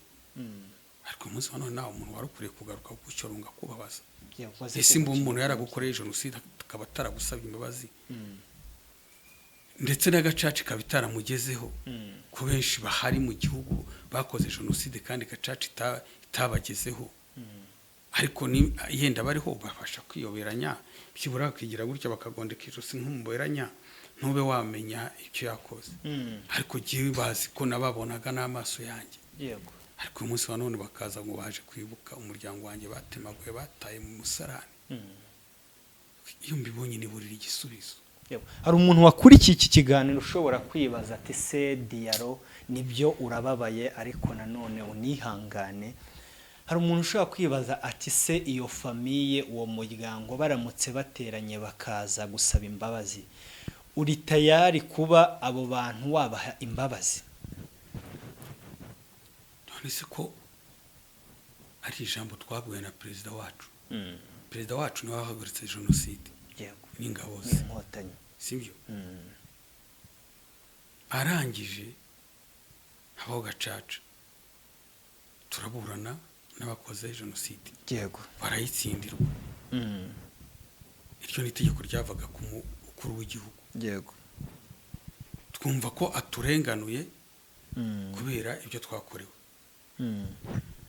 S1: ariko umunsi wa none nta umuntu wari ukwiye kugaruka gucyorunga kubabaza ese mbu umuntu yaragukoreye jenoside akaba ataragusabye imbabazi ndetse n'agacaca kaba itaramugezeho ku benshi bahari mu gihugu bakoze jenoside kandi gacaca itabagezeho ariko yenda bariho bafasha kwiyoberanya byibura bakigira gutya bakagondeka ijosi nk'umuberanya ntube wamenya icyo yakoze ariko gihe bazi ko nababonaga n'amaso yanjye
S2: yego
S1: ariko uyu munsi wa none bakaza ngo baje kwibuka umuryango wanjye batemaguye bataye mu musarani iyo mbibonye niburira igisubizo.
S2: hari umuntu wakurikiye iki kiganiro ushobora kwibaza ati se Diaro nibyo urababaye ariko nanone unihangane. hari umuntu ushobora kwibaza ati se iyo famiye uwo muryango baramutse bateranye bakaza gusaba imbabazi uri tayari kuba abo bantu wabaha imbabazi?
S1: none se ko ari ijambo twabwiwe na perezida wacu perezida wacu niwe wahagaritse jenoside
S2: yego
S1: n'ingabo ze
S2: inkotanyi
S1: sibyo arangije habaho gacaca turaburana n'abakoze jenoside
S2: yego
S1: barayitsindirwa iryo ni itegeko ryavaga ku mukuru w'igihugu
S2: yego
S1: twumva ko aturenganuye kubera ibyo twakorewe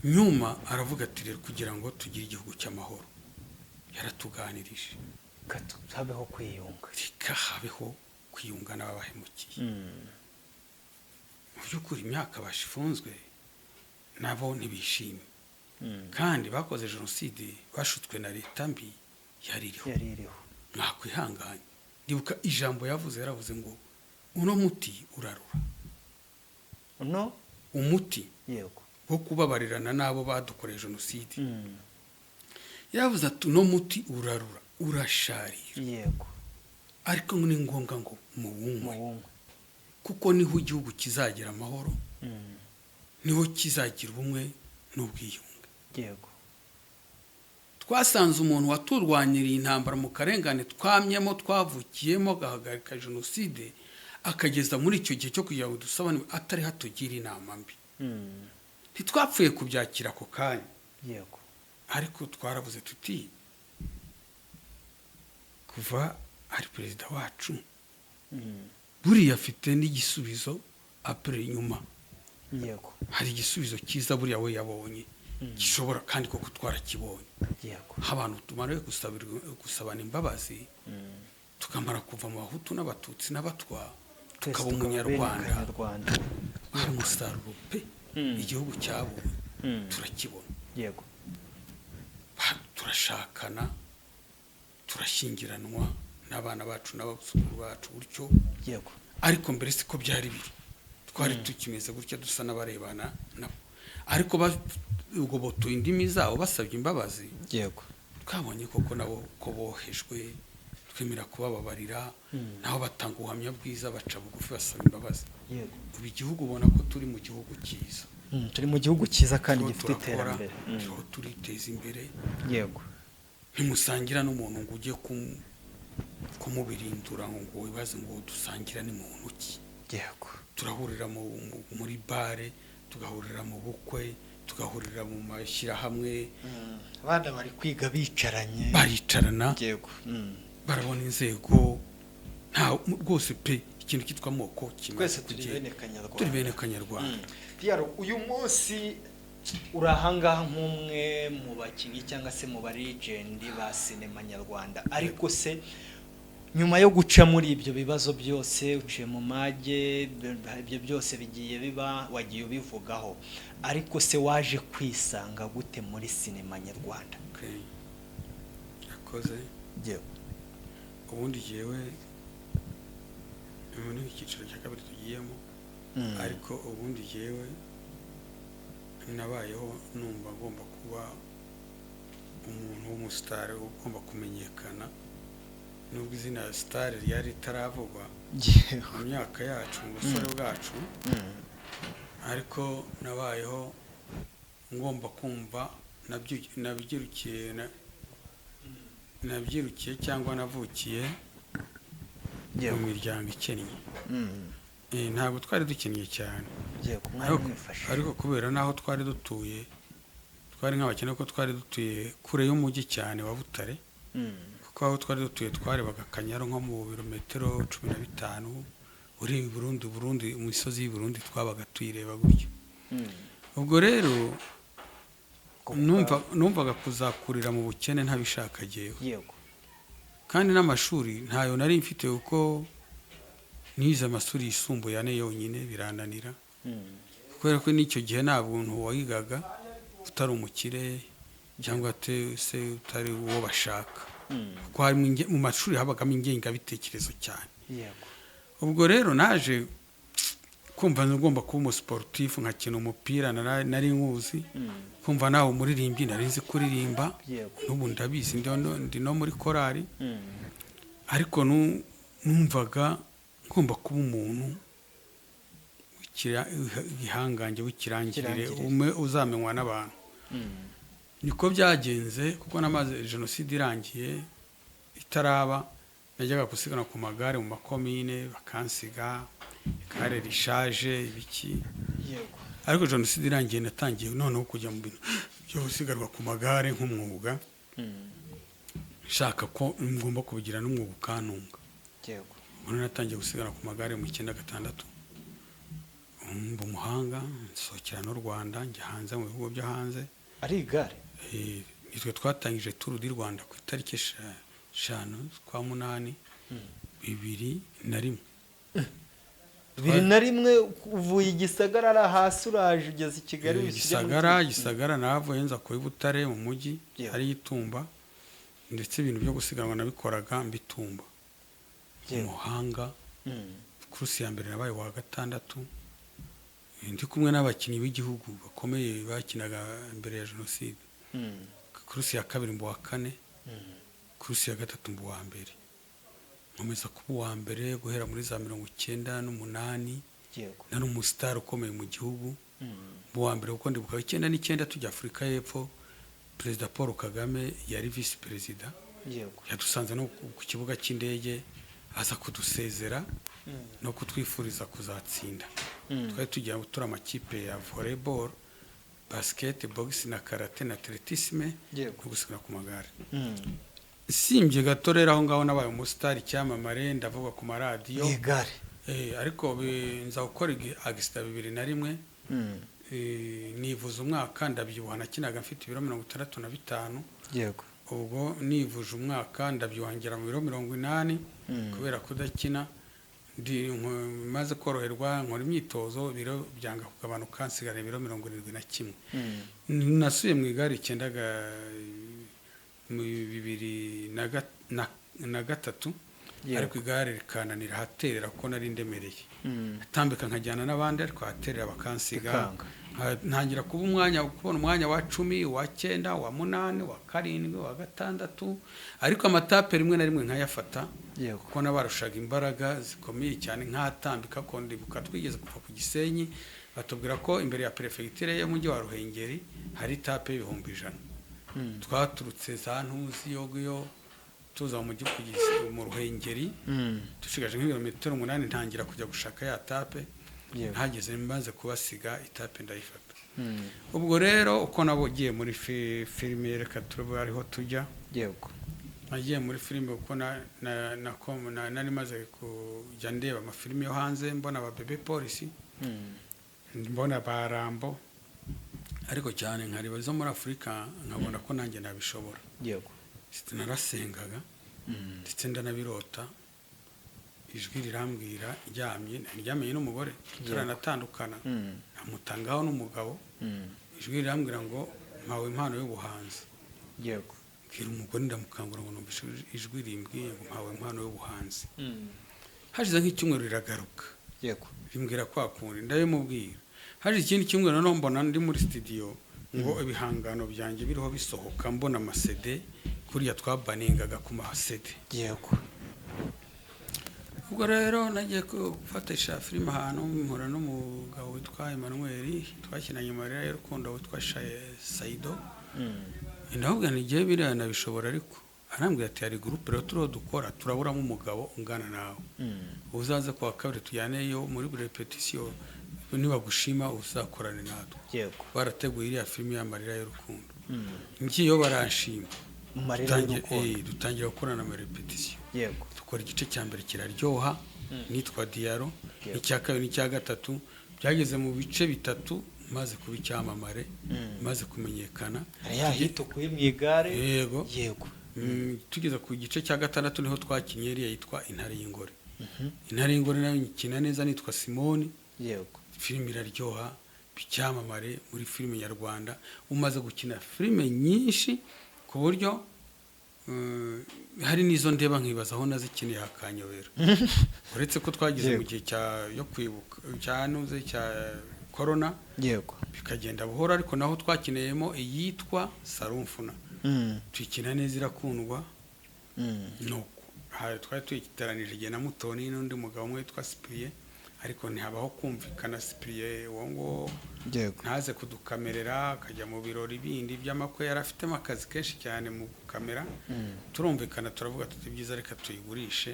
S1: nyuma aravuga ati rero kugira ngo tugire igihugu cy'amahoro yaratuganirije
S2: habeho kwiyunga
S1: reka habeho kwiyunga n'ababahemukiye mu by'ukuri imyaka bashifunzwe nabo ntibishimye kandi bakoze jenoside bashutswe na leta mbi yaririho mwakwihanganye ndibuka ijambo yaravuze ngo uno muti urarura umuti
S2: yego
S1: wo kubabarirana n'abo badukoreye jenoside yavuze ati uno muti urarura urasharira
S2: yego
S1: ariko ni ngombwa ngo muwunywe kuko niho igihugu kizagira amahoro niho kizagira ubumwe n'ubwiyunge
S2: yego
S1: twasanze umuntu waturwanyiriye intambara mu karengane twamyemo twavukiyemo agahagarika jenoside akageza muri icyo gihe cyo kugira ngo dusabane atari hatugira inama mbi ntitwapfuye kubyakira ako kanya
S2: yego
S1: ariko twaravuze tuti kuva ari perezida wacu buriya afite n'igisubizo apere inyuma
S2: yego
S1: hari igisubizo cyiza buriya we yabonye gishobora kandi koko twarakibonye
S2: yego
S1: abantu tumara gusabana imbabazi tukamara kuva mu bahutu n'abatutsi n'abatwa tukaba umunyarwanda ari umusaruro pe igihugu cyabonye turakibona
S2: yego
S1: turashakana turashyingiranwa n'abana bacu n'abasukuru bacu gutyo
S2: yego
S1: ariko mbere siko byari biri twari tukimeze gutya dusa n'abarebana nabo ariko ugobotuye indimi zabo basabye imbabazi
S2: yego
S1: twabonye koko nabo ko bohejwe twemera kubababarira naho batanga ubuhamya bwiza baca bugufi basaba imbabazi
S2: yego
S1: ubu igihugu ubona ko turi mu gihugu cyiza
S2: turi mu gihugu cyiza kandi gifite iterambere
S1: turiho turiteza imbere
S2: yego
S1: ntimusangira n'umuntu ngo ujye kumubirindura ngo wibaze ngo dusangira ni muntu ki
S2: yego
S1: turahurira muri bare tugahurira mu bukwe tugahurira mu mashyirahamwe
S2: abana bari kwiga
S1: baricarana
S2: yego
S1: barabona inzego nta rwose pe ikintu cyitwa amoko
S2: twese turi bene kanyarwanda. Diaro uyu munsi urahangaha nk'umwe mu bakinnyi cyangwa se mu barigendi ba sinema nyarwanda ariko se nyuma yo guca muri ibyo bibazo byose uciye mu mage ibyo byose bigiye biba wagiye ubivugaho ariko se waje kwisanga gute muri sinema nyarwanda?
S1: yakoze ubundi yewe muri icyiciro cya kabiri tugiyemo ariko ubundi yewe nabayeho numva ngomba kuba umuntu w'umusitari ugomba kumenyekana nubwo izina sitari ryari ritaravugwa mu myaka yacu mu busore bwacu ariko nabayeho ngomba kumva nabyirukiye cyangwa navukiye mu miryango ikennye. Ntabwo twari dukennye cyane, ariko kubera n'aho twari dutuye twari nk'abakene, ko twari dutuye kure y'umujyi cyane wa Butare, kuko aho twari dutuye twarebaga Akanyaru nko mu birometero 15 uri Burundi, mu misozi y'u Burundi twabaga tuyireba gutyo. Ubwo rero numvaga kuzakurira mu bukene ntabishaka jewe, kandi n'amashuri ntayo nari mfite, kuko nize amashuri yisumbuye ane yonyine birananira, kubera ko n'icyo gihe nta buntu wayigaga utari umukire cyangwa se utari uwo bashaka, kuko mu mashuri habagamo ingengabitekerezo cyane. Ubwo rero naje kumva ngomba kuba umusiporutifu, nkakina umupira nari nkuzi, kumva nawe umuririmbyi nari nzi kuririmba, n'ubu ndabizi ndi no muri korari, ariko numvaga ngomba kuba umuntu igihangange w'ikirangirire uzamenywa n'abantu. Niko byagenze, kuko namaze jenoside irangiye itaraba najyaga gusiganwa ku magare mu makomine, bakansiga igare rishaje ibiki, ariko jenoside irangiye natangiye noneho kujya mu bintu byo gusiganwa ku magare nk'umwuga, nshaka ko ngomba kubigira n'umwuga ukantunga. Ubu natangiye gusiganwa ku magare mu 96, mba umuhanga, nsohokera n'u Rwanda, njya hanze mu bihugu byo hanze.
S2: Ari igare?
S1: Nitwe twatangije Tour du Rwanda ku itariki 5 kwa munani 2001.
S2: 2001 uvuye Gisagara ara hasi uraje ugeze i Kigali.
S1: Gisagara navuye nza ku Butare mu mujyi ari Itumba, ndetse ibintu byo gusiganwa nabikoraga mbitumba. Umuhanga, kursi ya mbere nabaye wa 6, ndi kumwe n'abakinnyi b'igihugu bakomeye bakinaga imbere ya jenoside. Kursi ya 2 mbu wa 4, kursi ya 3 mbu wa mbere. Nkomeza kuba uwa mbere guhera muri za 98, nari umustar ukomeye mu gihugu. Mbu wa mbere kuko ndibuka 99 tujya Afurika y'Epfo, Perezida Paul Kagame yari vice perezida, yadusanze no ku kibuga cy'indege aza kudusezera no kutwifuriza kuzatsinda. Twari tugira gutura amakipe ya volleyball, basket, box na karate na atletisme no gusiganwa ku magare. Simbye gatorera aho ngaho nabaye umustar cyamamare, ndavuga ku maradiyo
S2: igare.
S1: Ariko nza gukora agista 2001, nivuza umwaka ndabyibuha, nakinaga mfite ibiro 65. Ubwo nivuje umwaka ndabyuhangira mu biro 80, kubera kudakina maze koroherwa, nkora imyitozo, biro byanga kugabanuka, nsigara ibiro 71. Nasuye mu igare 2003, ariko igare rikananira haterera ko nari ndemereye. Atambika nkajyana n'abandi, ariko haterera bakansiga. Ntangira kubona umwanya wa 10, wa 9, wa 8, wa 7, wa 6, ariko amatape rimwe na rimwe nkayafata, kuko nabarushaga imbaraga zikomeye cyane. Nkatambika ko ndibuka twigeze kuva ku Gisenyi, batubwira ko imbere ya prefecture y'umujyi wa Ruhengeri hari tape 100,000. Twaturutse za Ntuzi yoguyo tuza mu gihugu mu Ruhengeri, dushigaje nk'ibirometero 8, ntangira kujya gushaka ya tape. Ntageze maze kubasiga itape ndayifata. Ubwo rero uko nabogiye muri filime, reka turebe ariho tujya. Nagiye muri filime uko nari maze kujya ndeba amafilime yo hanze, mbona ba Bebe Police, mbona ba Rambo, ariko cyane nkariba zo muri Afurika, nkabona ko nanjye nabishobora. Narasengaga ndetse ndanabirota, ijwi rirambwira ryamenye n'umugore turanatandukana, namutangaho n'umugabo. Ijwi rirambwira ngo mpawe impano y'ubuhanzi. Bwira umugore ndamukangura ngo numva ijwi rimbwiye ngo mpawe impano y'ubuhanzi. Hashize nk'icyumweru riragaruka, rimbwira kwa kundi, ndabimubwira. Hashize ikindi cyumweru noneho mbona ndi muri studio ngo ibihangano byanjye biriho bisohoka, mbona amasede kuriya twabaningaga ku masede. ubwo rero nagiye gufatisha filime ahantu mpura n'umugabo witwa Emmanuel twakinanye Marira y'urukundo witwa Saido ndahubwo n'igihe biriya nabishobora ariko arambwira ati hari groupe rero turiho dukora turaburamo umugabo ungana nawe uzaza kwa kabiri tujyaneyo muri repetition nibagushima uzakorane natwe
S2: yego
S1: barateguye iriya filime y'Amarira y'urukundo ngiyo baranshima
S2: Marira y'urukundo
S1: dutangira gukorana ama repetition
S2: yego
S1: dukora igice cya mbere kiraryoha nitwa Diaro icya kabiri n'icya gatatu byageze mu bice bitatu maze kuba icyamamare maze kumenyekana
S2: yahitukuye mu igare
S1: yego
S2: yego
S1: tugeze ku gice cya gatandatu niho twakinye iriya yitwa Intare y'Ingore Intare y'Ingore nayo nyikina neza nitwa Simoni
S2: yego
S1: filime iraryoha icyamamare muri filime nyarwanda umaze gukina filime nyinshi ku buryo hari n'izo ndeba nkibaza aho nazikineye hakanyobera uretse ko twagize mu gihe yo kwibuka cyanuze cya corona
S2: yego
S1: bikagenda buhoro ariko naho twakineyemo iyitwa Sarumfuna tuyikina neza irakundwa nuko twari tuyiteranije igihe na Mutoni n'undi mugabo umwe witwa Cyprien ariko ntihabaho kumvikana Cyprien wongo ntaze kudukamerera akajya mu birori bindi by'amakwe yari afitemo akazi kenshi cyane mu gukamera turumvikana turavuga tuti byiza reka tuyigurishe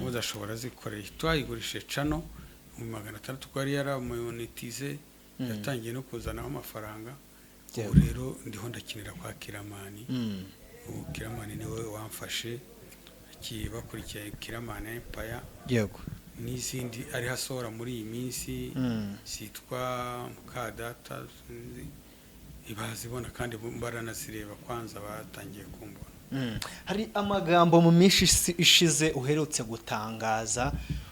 S1: uzashobora zikoreye twayigurishe cano mu 600 ko yari yaramonetize yatangiye no kuzanaho amafaranga rero ndiho ndakinira kwa Kiramani Kiramani niwe wamfashe bakurikiye Kiramani Empire
S2: yego
S1: n'izindi ari hasohora muri iyi minsi zitwa Mukadata ibazibona kandi baranazireba kwanza batangiye kumbona
S2: hari amagambo mu minsi ishize uherutse gutangaza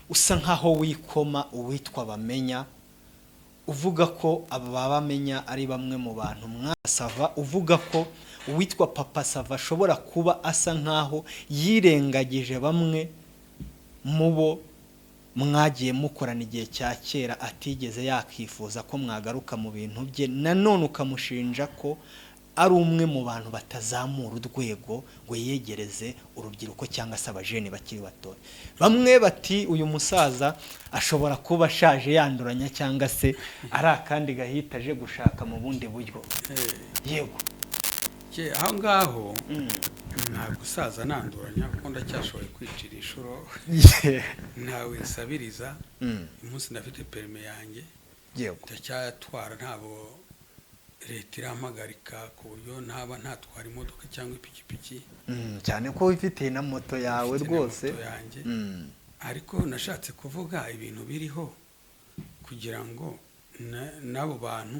S2: usa nkaho wikoma uwitwa Bamenya uvuga ko aba Bamenya ari bamwe mu bantu mwasava uvuga ko uwitwa Papa Sava ashobora kuba asa nkaho yirengagije bamwe mu bo mwagiye mukorana igihe cya kera atigeze yakifuza ko mwagaruka mu bintu bye nanone ukamushinja ko ari umwe mu bantu batazamura urwego ngo yegereze urubyiruko cyangwa se abajene bakiri bato bamwe bati uyu musaza ashobora kuba ashaje yanduranya cyangwa se ari akandi gahita aje gushaka mu bundi buryo yego
S1: aho ngaho nta gusaza nanduranya kuko ndacyashoboye kwicira inshuro ntawe nsabiriza umunsi ndafite perime yanjye ndacyatwara ntabwo leta irampagarika ku buryo ntaba ntatwara imodoka cyangwa ipikipiki
S2: cyane ko wifitiye na moto yawe rwose
S1: ariko nashatse kuvuga ibintu biriho kugira ngo n'abo bantu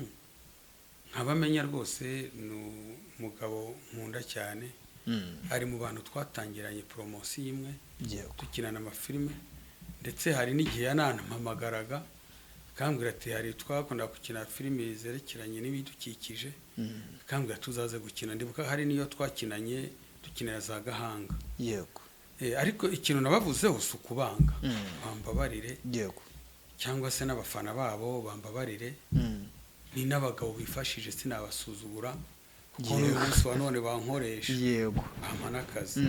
S1: nkabamenya rwose ni umugabo nkunda cyane ari mu bantu twatangiranye poromosiyo imwe dukinana amafilime ndetse hari n'igihe yananampamagaraga kambwira ati hari twakunda gukina filime zerekeranye n'ibidukikije kambwira tuzaze gukina ndibuka hari niyo twakinanye dukinira za Gahanga
S2: yego
S1: ariko ikintu nabavuzeho si ukubanga bambabarire
S2: yego
S1: cyangwa se n'abafana babo bambabarire ni n'abagabo bifashije sinabasuzugura kuko uyu munsi wa none bankoresha
S2: yego
S1: bampa n'akazi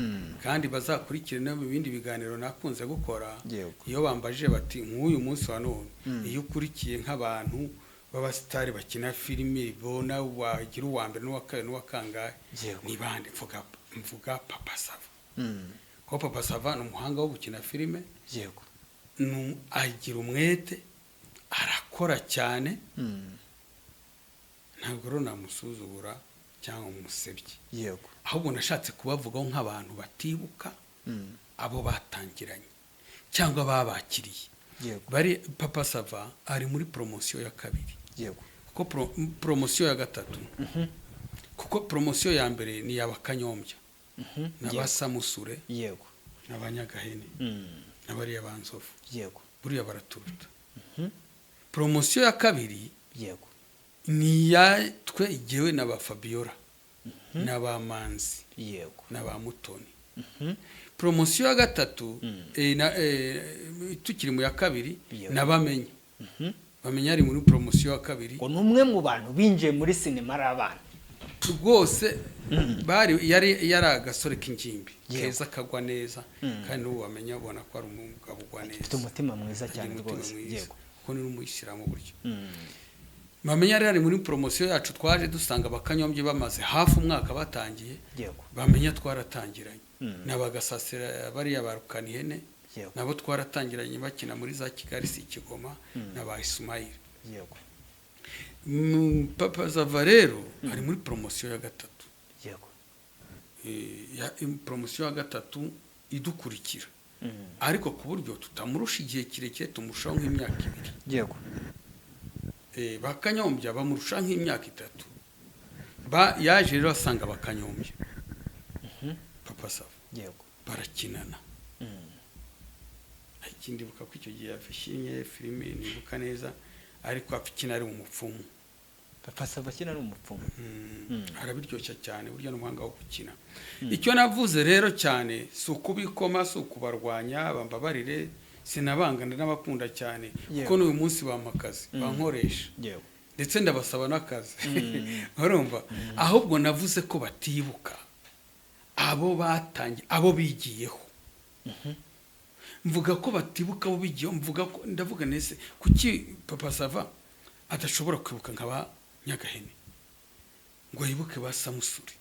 S1: kandi bazakurikirana mu bindi biganiro nakunze gukora iyo bambajije bati nk'uyu munsi wa none iyo ukurikiye nk'abantu b'abasitari bakina filime bona wagira uwa mbere n'uwa kabiri n'uwa kangahe ni bande mvuga Papa Sava ko Papa Sava ni umuhanga wo gukina filime
S2: yego
S1: agira umwete arakora cyane ntabwo rero namusuzugura cyangwa umusebye
S2: yego
S1: ahubwo nashatse kubavugaho nk'abantu batibuka abo batangiranye cyangwa babakiriye bari Papa Sava ari muri promosiyo ya kabiri
S2: yego
S1: kuko promosiyo ya gatatu kuko promosiyo ya mbere ni y'abakanyombya n'abasamusure
S2: yego
S1: n'abanyagahene n'abariya banzovu
S2: yego
S1: buriya baraturuta promosiyo ya kabiri
S2: yego
S1: ni ya twe igiwe n'aba Fabiola n'aba Manzi
S2: yego
S1: n'aba Mutoni promosiyo ya gatatu tukiri mu ya kabiri n'abamenya bamenya ari muri promosiyo ya kabiri
S2: ngo numwe mu bantu binjiye muri sinema ari abana
S1: rwose yari agasore k'ingimbi keza kagwa neza kandi n'ubu wamenya ubona ko ari umugabo ugwa neza
S2: afite umutima mwiza cyane rwose
S1: yego kuko ni n'umuyisilamu buryo bamenya rero muri promosiyo yacu twaje dusanga abakanyombye bamaze hafi umwaka batangiye bamenya twaratangiranye n'abagasasira bariya barukana ihene nabo twaratangiranye bakina muri za Kigali si Kigoma n'aba Ismail
S2: yego
S1: Papa Sava rero ari muri promosiyo ya gatatu
S2: yego
S1: promosiyo ya gatatu idukurikira ariko ku buryo tutamurusha igihe kirekire tumurushaho nk'imyaka 2
S2: yego
S1: bakanyombya bamurusha nk'imyaka 3 yaje rero asanga bakanyombya Papa Sava
S2: yego
S1: barakinana ikindi buka ko icyo gihe yafishinye filime nibuka neza ariko afikina ari umupfumu
S2: Papa Sava akina ari umupfumu
S1: arabiryoshya cyane burya n'umuhanga wo gukina icyo navuze rero cyane si ukubikoma si ukubarwanya bambabarire sinabangana n'abakunda cyane kuko n'uyu munsi bamakazi bankoresha ndetse ndabasaba n'akazi urumva ahubwo navuze ko batibuka abo batangiye abo bigiyeho mvuga ko batibuka abo bigiyeho mvuga ko ndavuga nese kuki Papa Sava adashobora kwibuka nk'aba Nyagahene ngo yibuke ba Samusuri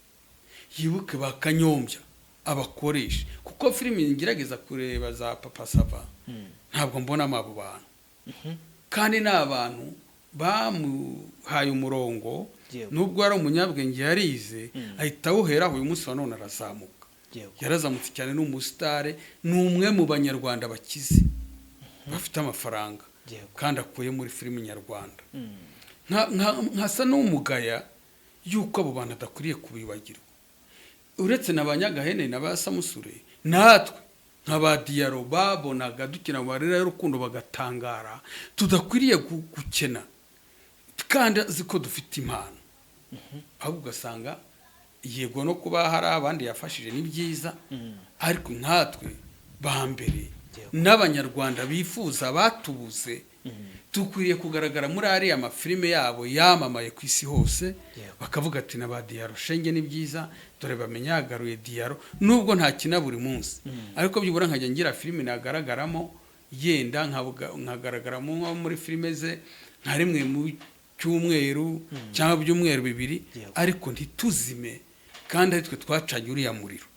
S1: yibuke ba Kanyombya abakoresha kuko filime ngerageza kureba za Papa Sava ntabwo mbona abo bantu kandi n'abantu bamuhaye umurongo nubwo ari umunyabwenge yarize ahita awuheraho uyu munsi wa none arazamuka yarazamutse cyane n'umusitare n'umwe mu banyarwanda bakize bafite amafaranga kandi akuye muri filime nyarwanda nkasa n'umugaya yuko abo bantu adakwiriye kubibagirwa uretse n'abanyagahene n'aba Samusure natwe nk'aba Diaro babonaga dukina barera y'urukundo bagatangara tudakwiriye gukena kandi ziko dufite impano ahubwo ugasanga yego no kuba hari abandi yafashije ni byiza ariko nkatwe bambere n'abanyarwanda bifuza batubuze tukwiriye kugaragara muri ariya mafilime yabo yamamaye ku isi hose bakavuga ati na ba Diaro shenge ni byiza dore bamenya yagaruye Diaro nubwo nta kina buri munsi ariko byibura nkajya ngira filime nagaragaramo yenda nkagaragaramo muri filime ze nka rimwe mu cyumweru cyangwa byumweru 2 ariko ntituzime kandi aritwe twacanye uriya muriro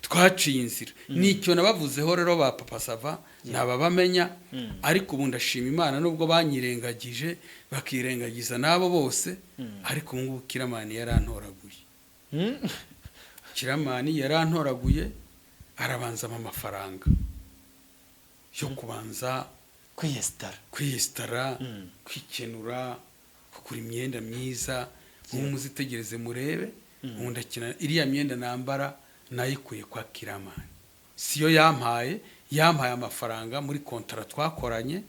S1: twaciye inzira nicyo nabavuzeho rero ba Papa Sava nababamenya ariko ubu ndashima Imana nubwo banyirengagije bakirengagiza nabo bose ariko ubu ngubu Kiramani yarantoraguye Kiramani yarantoraguye arabanza amafaranga yo kubanza kwiyestara kwikenura kugura imyenda myiza muzitegereze murebe ndakina iriya myenda nambara nayikuye kwa Kiramani siyo yampaye amafaranga muri kontara twakoranye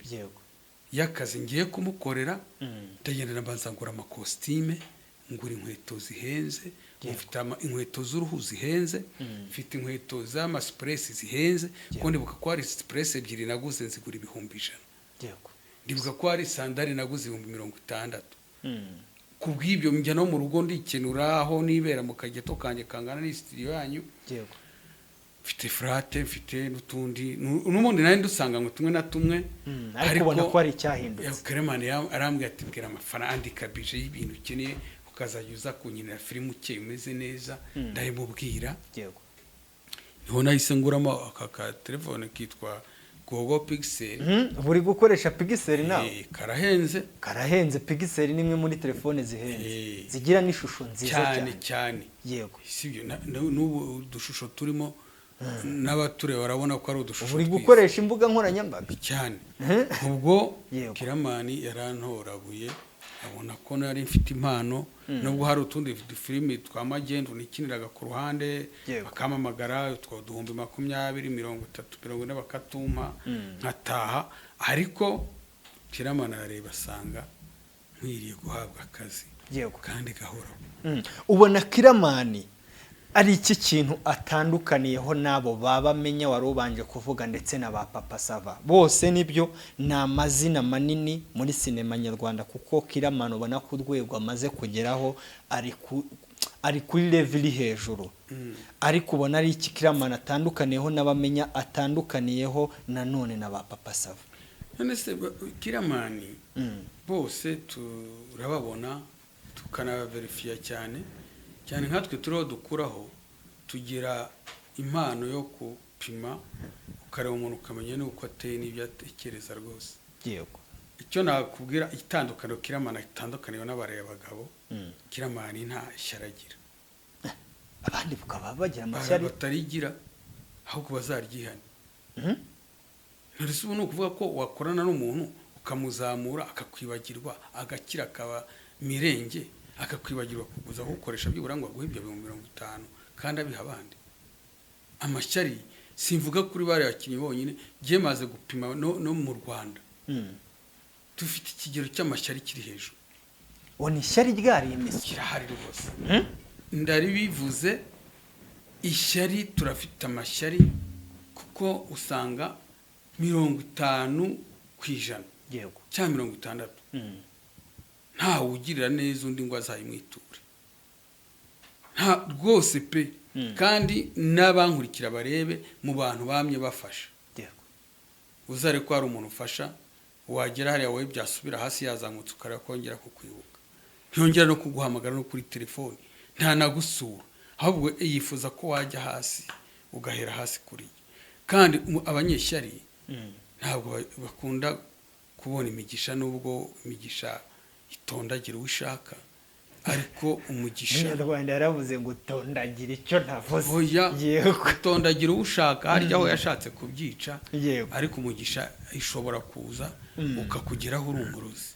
S1: y'akazi ngiye kumukorera ndagenda nabanza ngura amakositime ngura inkweto zihenze mfite inkweto z'uruhu zihenze mfite inkweto z'amaspress zihenze kuko ndibuka ko hari spress 2 naguze nzigura 1,100 ndibuka ko hari sandali naguze 60,000 kubw'ibyo njya no mu rugo ndikenura aho nibera mu kageto kanje kangana ni studio yanyu mfite frate mfite n'utundi n'umundi nari ndusanga ngo tumwe na tumwe
S2: ariko ubona ko ari cyahindutse
S1: Kiramani arambwira ati bwira amafaranga andika bije y'ibintu ukeneye ukazajya kunyinira filime ukeye umeze neza ndayimubwira niho nahise nguramo aka telefone kitwa Gogo Pixel
S2: buri gukoresha Pixel nawe
S1: karahenze
S2: Pixel nimwe muri telefone zihenze zigira n'ishusho nziza
S1: cyane
S2: yego
S1: sibyo n'ubu dushusho turimo n'abature barabona ko ari udushusho
S2: buri gukoresha imbuga nkoranyambaga
S1: cyane ubwo Kiramani yarantoraguye abona ko nari mfite impano nubwo hari utundi filime twa magendo nikiniraga ku ruhande bakamamagara utwo 20 20 30 bakatumpa nkataha ariko Kiramani areba asanga nkwiriye guhabwa akazi kandi gahora
S2: ubona Kiramani ari iki kintu atandukaniyeho n'abo babamenya wari ubanje kuvuga ndetse na ba Papa Sava bose nibyo ni amazina manini muri sinema nyarwanda kuko Kiramani ubona ko urwego amaze kugeraho ari kuri level hejuru ariko ubona ari iki Kiramani atandukaniyeho n'abamenya atandukaniyeho nanone na ba Papa Sava
S1: none se Kiramani bose turababona tukanabaverifiya cyane nkatwe turiho dukuraho tugira impano yo gupima ukareba umuntu ukamenya n'uko ateye n'ibyo atekereza rwose
S2: yego
S1: icyo nakubwira itandukaniro Kiramani itandukaniyeho n'abareba abagabo Kiramani nta ishyaragira
S2: abandi bukaba bagira amashyari
S1: batarigira ahubwo bazaryihana nturese ubu ni ukuvuga ko wakorana n'umuntu ukamuzamura akakwibagirwa agakira akaba mirenge akakwibagirwa kuguza gukoresha byibura ngo aguhe ibyo 50 kandi abiha abandi amashyari simvuga kuri bari bakinyi bonyine giye maze gupima no mu Rwanda dufite ikigero cy'amashyari kiri hejuru
S2: woni ishyari ryari imishyira
S1: hari rwose ndari bivuze ishyari turafite amashyari kuko usanga 50%
S2: yego
S1: cyangwa 60 nta ugirira neza undi ngo azayimwiture nta rwose pe kandi n'abankurikira barebe mu bantu bamye bafasha
S2: yego
S1: uzare ko hari umuntu ufasha wagera hariya wowe byasubira hasi yazamutse ukara kongera kukwibuka ntiyongera no kuguhamagara no kuri telefone nta nagusura ahubwo yifuza ko wajya hasi ugahera hasi kuri kandi abanyeshyari ntabwo bakunda kubona imigisha nubwo imigisha itondagira ushaka ariko umugisha
S2: Rwanda yaravuze ngo tondagira icyo ntavuze
S1: yego gutondagira ushaka harya aho yashatse kubyica
S2: yego
S1: ariko umugisha ishobora kuza ukakugeraho urumuruzi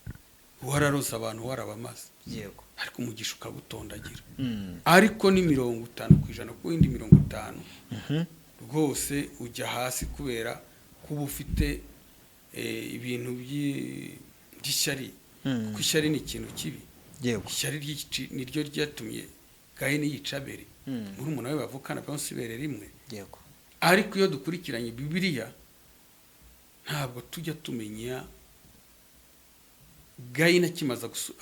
S1: wararose abantu warabamaze
S2: yego
S1: ariko umugisha ukagutondagira ariko ni 50% ku yindi 50 rwose ujya hasi kubera kuba ufite ibintu by'ishyari kuko ishyari ni ikintu kibi
S2: yego
S1: ishyari niryo ryatumye Kayini yica Abeli muri umuntu we bavukana bose ibere rimwe
S2: yego
S1: ariko iyo dukurikiranye Bibiliya ntabwo tujya tumenya Kayini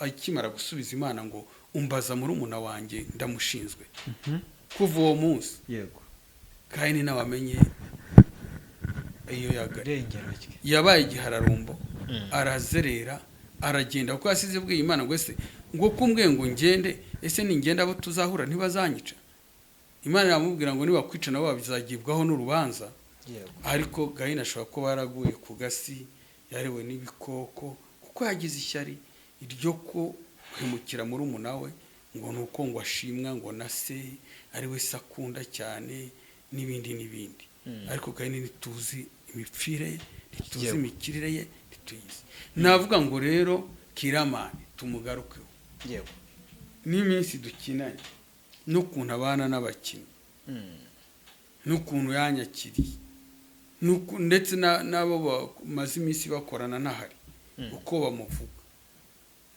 S1: akimara gusubiza Imana ngo umbaza muri umuntu wanjye ndamushinzwe kuva uwo munsi
S2: yego
S1: Kayini nawamenye iyo
S2: yagarengera
S1: yabaye igihararumbo arazerera aragenda kuko yasize bwiye Imana ngo ese ngo kumbwe ngo ngende ese ningenda abo tuzahura ntibazanyica Imana yamubwira ngo niba kwica nabo babizagibwaho n'urubanza ariko Kayini ashobora kuba yaraguye ku gasi yarewe n'ibikoko kuko yagize ishyari iryo ko kwimukira muri umunawe ngo nuko ngo ashimwa ngo na se ari we sakunda cyane n'ibindi ariko Kayini nituzi imipfire nituzi imikirire ye nituyizi navuga ngo rero Kiramani tumugarukeho
S2: yego
S1: n'iminsi dukinanye n'ukuntu abana n'abakinnyi n'ukuntu yanyakiriye ndetse n'abo bamaze iminsi bakorana n'ahari uko bamuvuga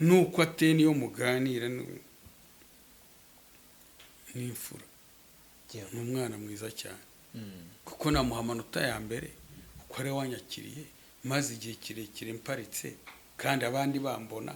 S1: n'uko ateye niyo muganira n'imfura ni umwana mwiza cyane kuko namuha amanota ya mbere kuko ari wanyakiriye maze igihe kirekire mparitse kandi abandi bambona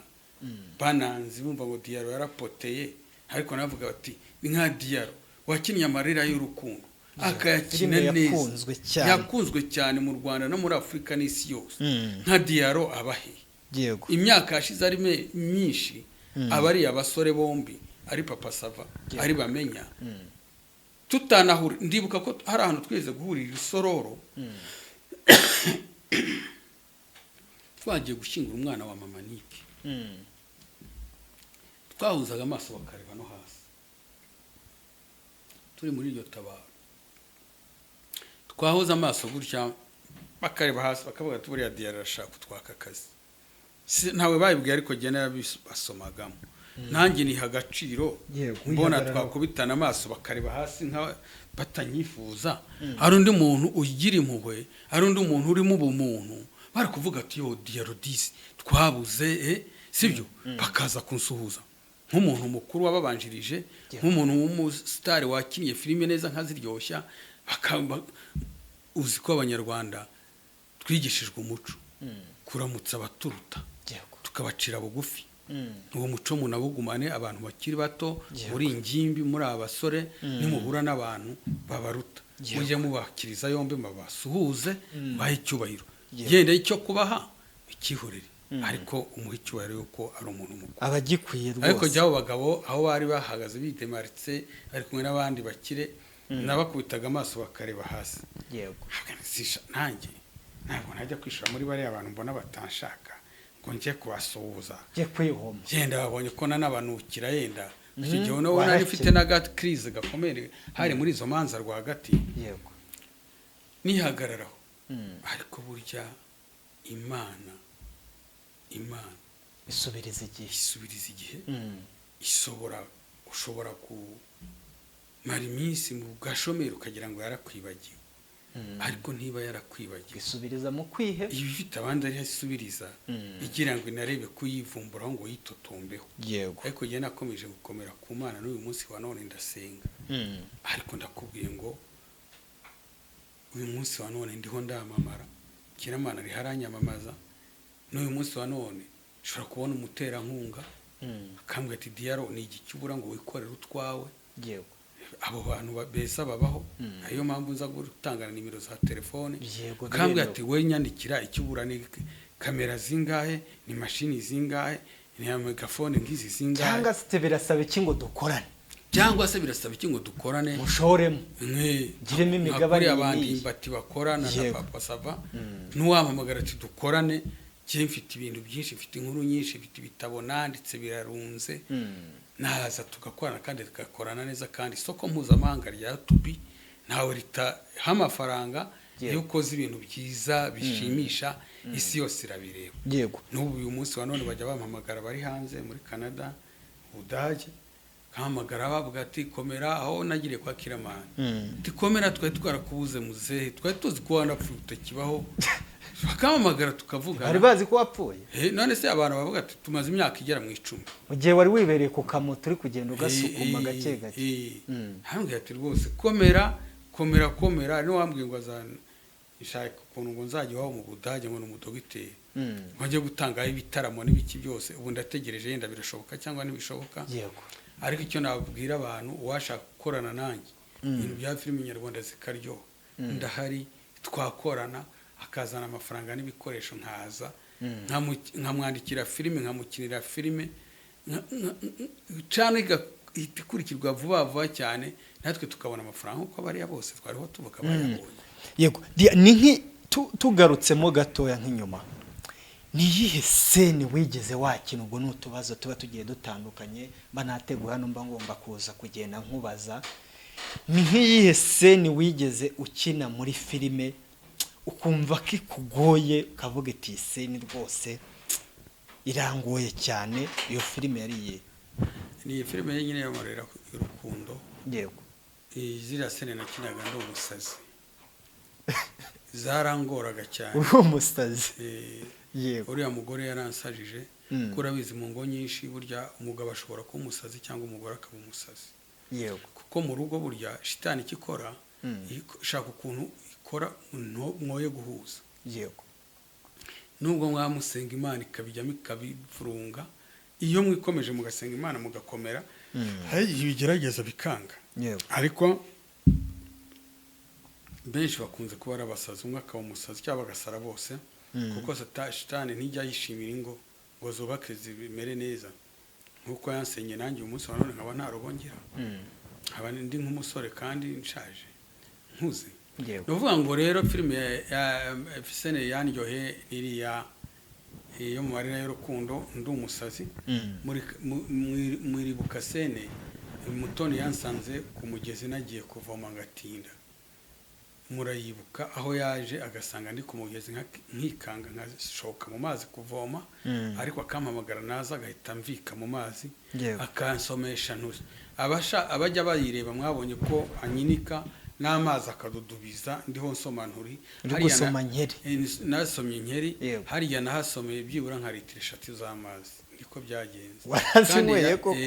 S1: bananzi bumva ngo Diaro yarapoteye ariko navuga bati ni nka Diaro wakinnye amarira y'urukundo akayakina neza yakunzwe cyane mu Rwanda no muri Afrika n'isi yose nka Diaro abahe
S2: yego
S1: imyaka yashize ari myinshi abari abasore bombi ari Papa Sava ari bamenya tutanahura ndibuka ko hari ahantu tweze guhurira isororo twagiye gushyingura umwana wa mama Niki twahuzaga amaso bakareba no hasi turi muri iryo tabaro twahuza amaso gutya bakareba hasi bakavuga ati buriya Diaro arashaka kutwaka akazi ntawe babibwiye ariko gene basomagamo nanjye niha agaciro mbona twakubitana amaso bakareba hasi nka batanyifuza hari undi muntu ugira impuhwe hari undi muntu urimo ubumuntu bari kuvuga ati yo Diaro disi twabuze sibyo bakaza kunsuhuza nk'umuntu mukuru wababanjirije nk'umuntu w'umusitari wakiniye filime neza nkaziryoshya uzi ko abanyarwanda twigishijwe umuco kuramutsa abaturuta tukabacira bugufi uwo muco munabugumane abantu bakiri bato muri ingimbi muri abasore nimuhura n'abantu babaruta mujye mubakiriza yombi mabasuhuze bahe icyubahiro yenda icyo kubaha ikihorere ariko umuha icyubahiro yuko ari umuntu mukuru
S2: abagikwiye rwose
S1: ariko jyaho bagabo aho bari bahagaze bidemaritse bari kumwe n'abandi bakire nabakubitaga amaso bakareba hasi
S2: yego
S1: nanjye ntabwo najya kwishura muri bariya abantu mbona batanshaka ngo njye kubasuhuza
S2: njye kwihoma
S1: yenda babonye ko nanabanukira yenda icyo gihe nawe nari mfite n'agakirize gakomeye hari muri izo manza rwagati
S2: yego
S1: nihagararaho ariko burya imana
S2: isubiriza igihe
S1: ushobora kumara iminsi mu gashomeri ukagira ngo yarakwibagiwe ariko ntiba yarakwibagiwe
S2: isubiriza mu kwihe
S1: iba ifite abandi ariho isubiriza igira ngo inarebe kuyivumburaho ngo yitotombeho
S2: yego
S1: ariko njye nakomeje gukomera ku Mana n'uyu munsi wa none ndasenga ariko ndakubwiye ngo uyu munsi wa none ndiho ndamamara kera Mana riharanyamamaza n'uyu munsi wa none ushobora kubona umuterankunga akambwira ati Diaro ni igiki ubura ngo wikorere utwawe
S2: yego
S1: abo bantu beza babaho ariyo mpamvu nza gutangana nimero za telefone akambwira ati we nyandikira icyo ubura ni kamera zingahe ni mashini zingahe ni megafone ngizi zingahe
S2: cyangwa se birasaba iki ngo dukorane mushoremo giremo imigabane
S1: abandi mbati bakorana na Papa Sava n'uwampamagara ati dukorane je mfite ibintu byinshi mfite inkuru nyinshi mfite ibitabo nanditse birarunze naza tugakorana kandi tugakorana neza kandi isoko mpuzamahanga rya tubi ntawe ritaha amafaranga iyo ukoze ibintu byiza bishimisha isi yose irabireba
S2: yego
S1: n'ubu uyu munsi wa none bajya bampamagara bari hanze muri Canada Budage kahamagara bavuga ati komera aho nagiriye kwa Kiramani tikomera twari twarakubuze muzehe twari tuzi ko wanapfuye utakibaho bakamamagara tukavuga
S2: bari bazi ko wapfuye
S1: none se abantu bavuga ati tumaze imyaka igera mu 10
S2: ugiye wari wibereye ku kamoto uri kugenda ugasukuma gake gake
S1: hambwe ati rwose komera ni wambwiye ngo azana ishaka ukuntu ngo nzajye waho mu Budage ngo n'umudogiteri ngo gutanga ibitaramo n'ibiki byose ubu ndategereje yenda birashoboka cyangwa ntibishoboka
S2: yego
S1: ariko icyo nabwira abantu uwashaka gukorana nanjye ibintu bya filime nyarwanda zikaryoha ndahari twakorana akazana amafaranga n'ibikoresho nkaza nkamwandikira filime nkamukinira filime cyane ikurikirwa vuba cyane natwe tukabona amafaranga uko bariya bose twariho tuvuka bayabonye
S2: yego ni tugarutsemo gatoya nk'inyuma ni iyihe seni wigeze wakina ubwo n'utubazo tuba tugiye dutandukanye banateguye hano mba ngomba kuza kugenda nkubaza ni nk'iyihe seni wigeze ukina muri filime ukumva ko ikugoye ukavuga iti seni rwose irangoye cyane iyo filime yariye
S1: ni filime nyine y'amarira y'urukundo
S2: yego
S1: ziriya seni nakinaga ndi umusazi zarangoraga cyane
S2: uri umusazi
S1: yego uriya mugore yaransajije kurabizi mu ngo nyinshi burya umugabo ashobora kuba umusazi cyangwa umugore akaba umusazi
S2: yego
S1: kuko mu rugo burya shitani ikikora ishaka ukuntu ikora mwoye guhuza
S2: yego
S1: nubwo mwamusenga Imana ikabijyamo ikabivurunga iyo mwikomeje mugasenga Imana mugakomera hari ibigerageza bikanga ariko benshi bakunze kuba ari abasazi umwe akaba umusazi cyangwa bagasara bose kuko shitani ntijya yishimira ingo ngo zubake zimere neza nkuko yansenye nanjye umunsi wa none nkaba ntarubongera nkaba ndi nk'umusore kandi nshaje nkuze ni ukuvuga ngo rero filime ya Fisene yanryohe iriya yo mu marira y'urukundo ndi umusazi muri bukasene Mutoni yansanze ku mugezi nagiye kuvoma ngatinda murayibuka aho yaje agasanga ndi ku mugezi nkikanga nkashoka mu mazi kuvoma ariko akampamagara naza agahita mvika mu mazi akansomesha ntuzi abajya bayireba mwabonye ko anyinika n'amazi akadudubiza ndiho nsoma nturi
S2: uri gusoma nkeri
S1: nasomye nkeri
S2: Yego.
S1: hariya nahasomeye byibura nka litiro 3 z'amazi niko byagenze
S2: warazinyweye koko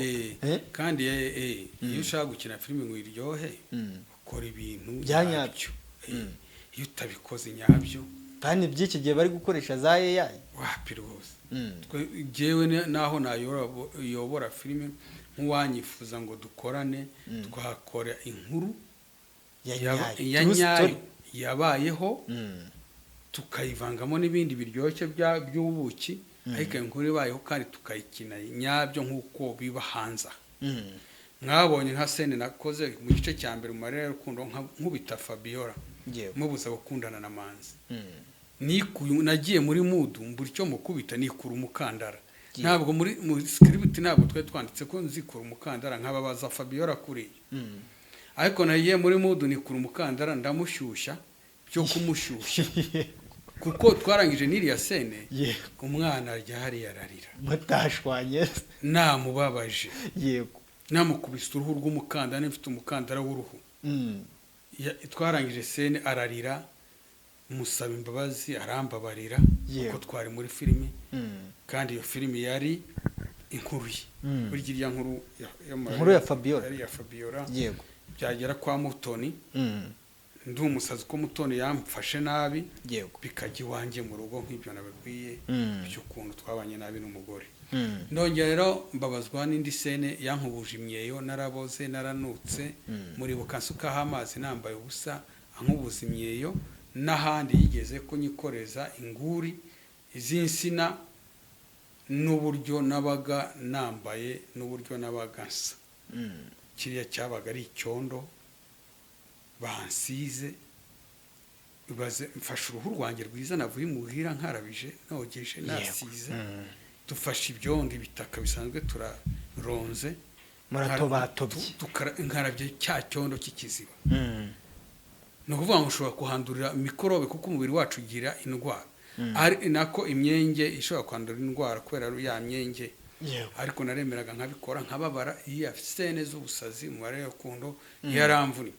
S1: kandi iyo ushaka gukina filime ngo iryohe ukora ibintu
S2: byanyabyo
S1: iyo utabikoze nyabyo
S2: kandi by'iki gihe bari gukoresha za AI
S1: wapi rwose jewe naho nayobora filime nk'uwanyifuza ngo dukorane twakora inkuru ya nyayo yabayeho tukayivangamo n'ibindi biryoshye by'ubuki ariko inkuru ibayeho kandi tukayikina nyabyo nk'uko biba hanze mwabonye nka sene nakoze mu gice cya mbere mu marira y'urukundo nkubita Fabiola mubuza gukundana na Manzi nagiye muri mudu mbura icyo mukubita nikura umukandara ntabwo muri script ntabwo twe twanditse ko nzikura umukandara nkababaza Fabiola kuri ariko nagiye muri mudu nikura umukandara ndamushyushya byo kumushyushya kuko twarangije n'iriya sene umwana arya hari yararira
S2: mutashwanye
S1: namubabaje
S2: yego
S1: namukubise uruhu rw'umukandara n'ifite umukandara w'uruhu twarangije sene ararira musaba imbabazi arambabarira kuko twari muri filime kandi iyo filime yari inkuru ye burya iriya nkuru
S2: ya Fabiola
S1: yego byagera kwa Mutoni ndi umusazi ko Mutoni yamfashe nabi bikajya iwanjye mu rugo nk'ibyo nababwiye by'ukuntu twabanye nabi n'umugore ndongera rero mbabazwa n'indi sene yankubuje imyeyo naraboze naranutse muri bukansukaho amazi nambaye ubusa ankubuza imyeyo n'ahandi yigeze ko nyikoreza inguri iz'insina n'uburyo nabaga nambaye n'uburyo nabaga nsa kiriya cyabaga ari icyondo bansize mfashe uruhu rwanjye rwiza navuye muhira nkarabije nogeje nasize dufashe ibyondo ibitaka bisanzwe turaronze nkarabye cya cyondo cy'ikiziba no kuvuga ngo ushobora kuhandurira mikorobe kuko umubiri wacu ugira indwara ari nako imyenge ishobora kwandura indwara kubera ya myenge ariko naremeraga nkabikora nkababara iya sene z'ubusazi umubare y'urukundo yaramvuni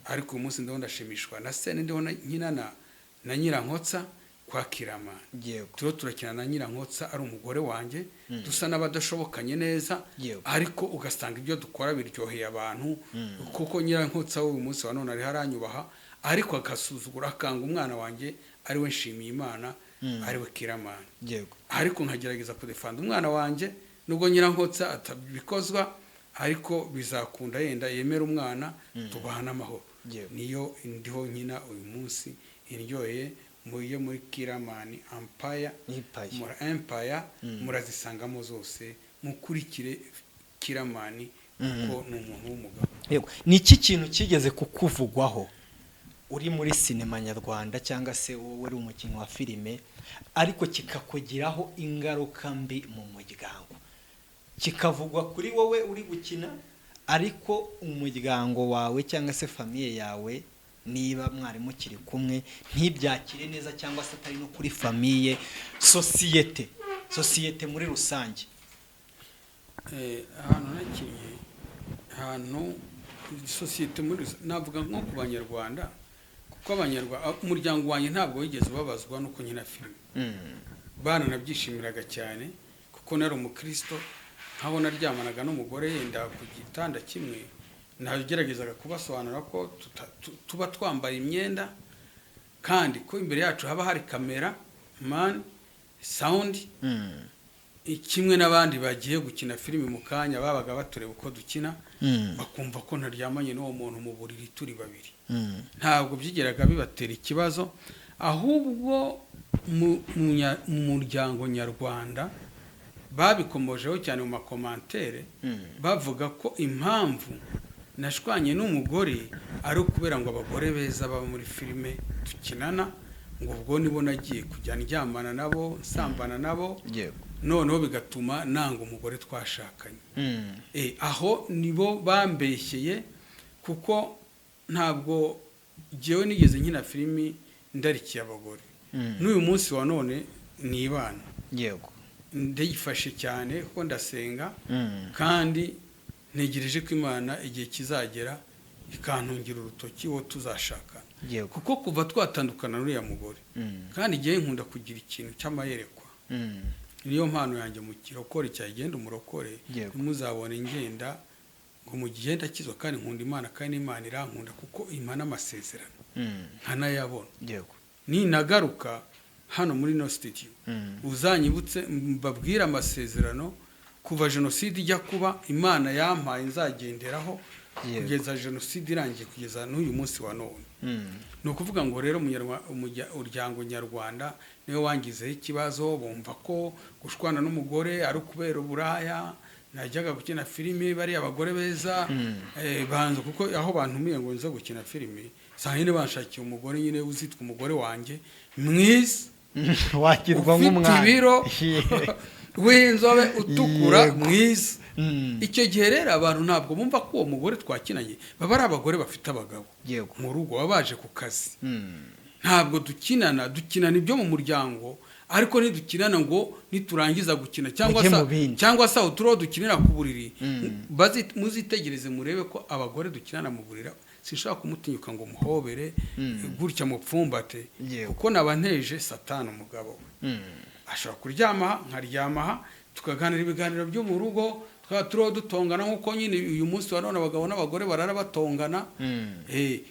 S1: ariko uyu munsi ndashimishwa na sene ndiho nkina na Nyirankotsa kwa Kirama turakina na Nyirankotsa ari umugore wanjye dusa n'abadashobokanye neza ariko ugasanga ibyo dukora biryoheye abantu kuko Nyirankotsa uyu munsi wa none ari haranyubaha ariko akasuzugura akanga umwana wanjye ari we nshimiye Imana ari we Kirama ariko nkagerageza kudefanda umwana wanjye nubwo Nyirankotsa atabikozwa ariko bizakunda yenda yemera umwana tubahana amahoro niyo ndiho nkina uyu munsi indyoye muri Kiramani Empire murazisangamo zose mukurikire Kiramani kuko ni umuntu w'umugabo
S2: yego ni iki kintu kigeze kukuvugwaho uri muri sinema nyarwanda cyangwa se wowe uri umukinnyi wa filime ariko kikakugiraho ingaruka mbi mu muryango kikavugwa kuri wowe uri gukina ariko umuryango wawe cyangwa se famiye yawe niba mwari mukiri kumwe ntibyakire neza cyangwa se atari no kuri famiye sosiyete muri rusange
S1: ahantu nakiye ahantu sosiyete muri navuga nko ku banyarwanda kuko abanyarwanda umuryango wanjye ntabwo wigeze ubabazwa nuko nkina filime bana nabyishimiraga cyane kuko nari umukristo nkabo naryamanaga n'umugore yenda ku gitanda kimwe nageragezaga kubasobanura ko tuba twambaye imyenda kandi ko imbere yacu haba hari kamera sound kimwe n'abandi bagiye gukina filime mu kanya babaga batureba uko dukina bakumva ko ntaryamanye n'uwo muntu mu buriri turi babiri ntabwo byigeraga bibatera ikibazo ahubwo mu muryango nyarwanda babikomojeho cyane mu makomantere bavuga ko impamvu nashwanye n'umugore ari ukubera ngo abagore beza baba muri filime dukinana ngo ubwo nibo nagiye kujya ndyamana nabo nsambana nabo noneho bigatuma nanga umugore twashakanye aho nibo bambeshyeye kuko ntabwo jyewe nigeze nkina filimi ndarikiye abagore n'uyu munsi wa none nibana ndayifashe cyane kuko ndasenga kandi ntegereje ko Imana igihe kizagera ikantungira urutoki wo tuzashakana
S2: Yego.
S1: kuko kuva twatandukana n'uriya mugore kandi igihe nkunda kugira ikintu cy'amayerekwa niyo mpano yanjye mu kirokore cyagenda umurokore ntimuzabone ngenda ngo mu gihe ndakizwa kandi nkunda Imana kandi Imana irankunda kuko imana amasezerano nkanayabona ninagaruka hano muri no studio uzanyibutse mbabwira amasezerano kuva jenoside ijya kuba Imana yampaye nzagenderaho kugeza jenoside irangiye kugeza n'uyu munsi wa none no kuvuga ngo rero umuryango nyarwanda niwe wangizeho ikibazo bumva ko gushwana n'umugore ari kubera uburaya najyaga gukina filime bari abagore beza banza kuko aho bantumiye ngo nze gukina filime sahine banshakiye umugore nyine uzitwa umugore wanjye mwiza
S2: wakirwa nk'umwana
S1: ibiro w'inzobe utukura mwiza icyo gihe rero abantu ntabwo bumva ko uwo mugore twakinanye baba ari abagore bafite abagabo mu rugo baba baje ku kazi ntabwo dukinana ibyo mu muryango ariko ntidukinana ngo niturangiza gukina cyangwa se uturo dukinira ku buriri muzitegereze murebe ko abagore dukinana mu burira sinshaka kumutinyuka ngo muhobere gutya mupfumbate kuko nabanteje satani umugabo ashobora kuryama nkaryama tukaganira ibiganiro byo mu rugo turo dutongana nkuko nyine uyu munsi wa none abagabo n'abagore barara batongana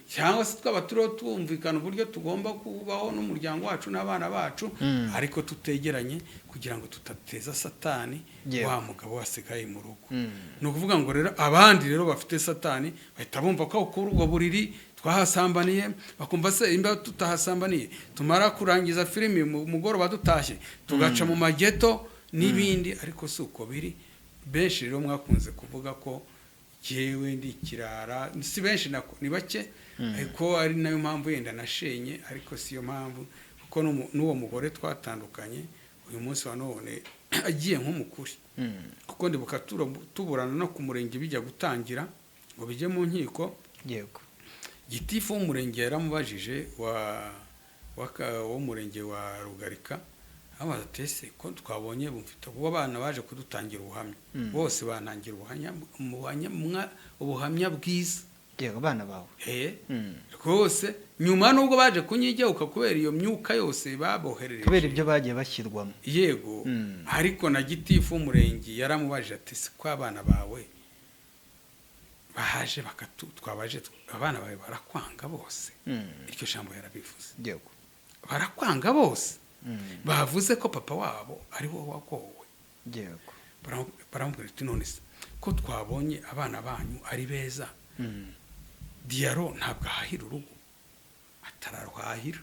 S1: cyangwa se twaba turo twumvikana uburyo tugomba kubaho n'umuryango wacu n'abana bacu ariko tutegeranye kugira ngo tutateza satani wa mugabo wasigaye mu rugo ni ukuvuga ngo rero abandi rero bafite satani bahita bumva ko kuri ubwo buriri twahasambaniye bakumva se imba tutahasambaniye tumara kurangiza filimi mugoroba dutashye tugaca mu mageto n'ibindi ariko si uko biri benshi rero mwakunze kuvuga ko jewe ndi kirara si benshi nako ni bake ariko ari nayo mpamvu yenda nashenye ariko siyo mpamvu kuko n'uwo mugore twatandukanye uyu munsi wa none agiye nk'umukuri kuko ndibuka tuburana no ku murenge bijya gutangira ngo bijye mu nkiko gitifu w'umurenge yaramubajije wo murenge wa Rugarika amaze tese ko twabonye bumfite kuba abana baje kudutangira ubuhamya bose bantangira ubuhamya bwiza
S2: abana bawe
S1: rwose nyuma nubwo baje kunyijyauka kubera iyo myuka yose baboherereje
S2: kubera ibyo bagiye bashyirwamo
S1: yego ariko na gitifu w'umurenge yaramubajije ati ko abana bawe bahaje twabaje abana bawe barakwanga bose iryo jambo yarabivuze barakwanga bose bavuze ko papa wabo ari wowe wagowe baramubwira ati none se ko twabonye abana banyu ari beza Diaro ntabwo ahahira urugo atararuhahira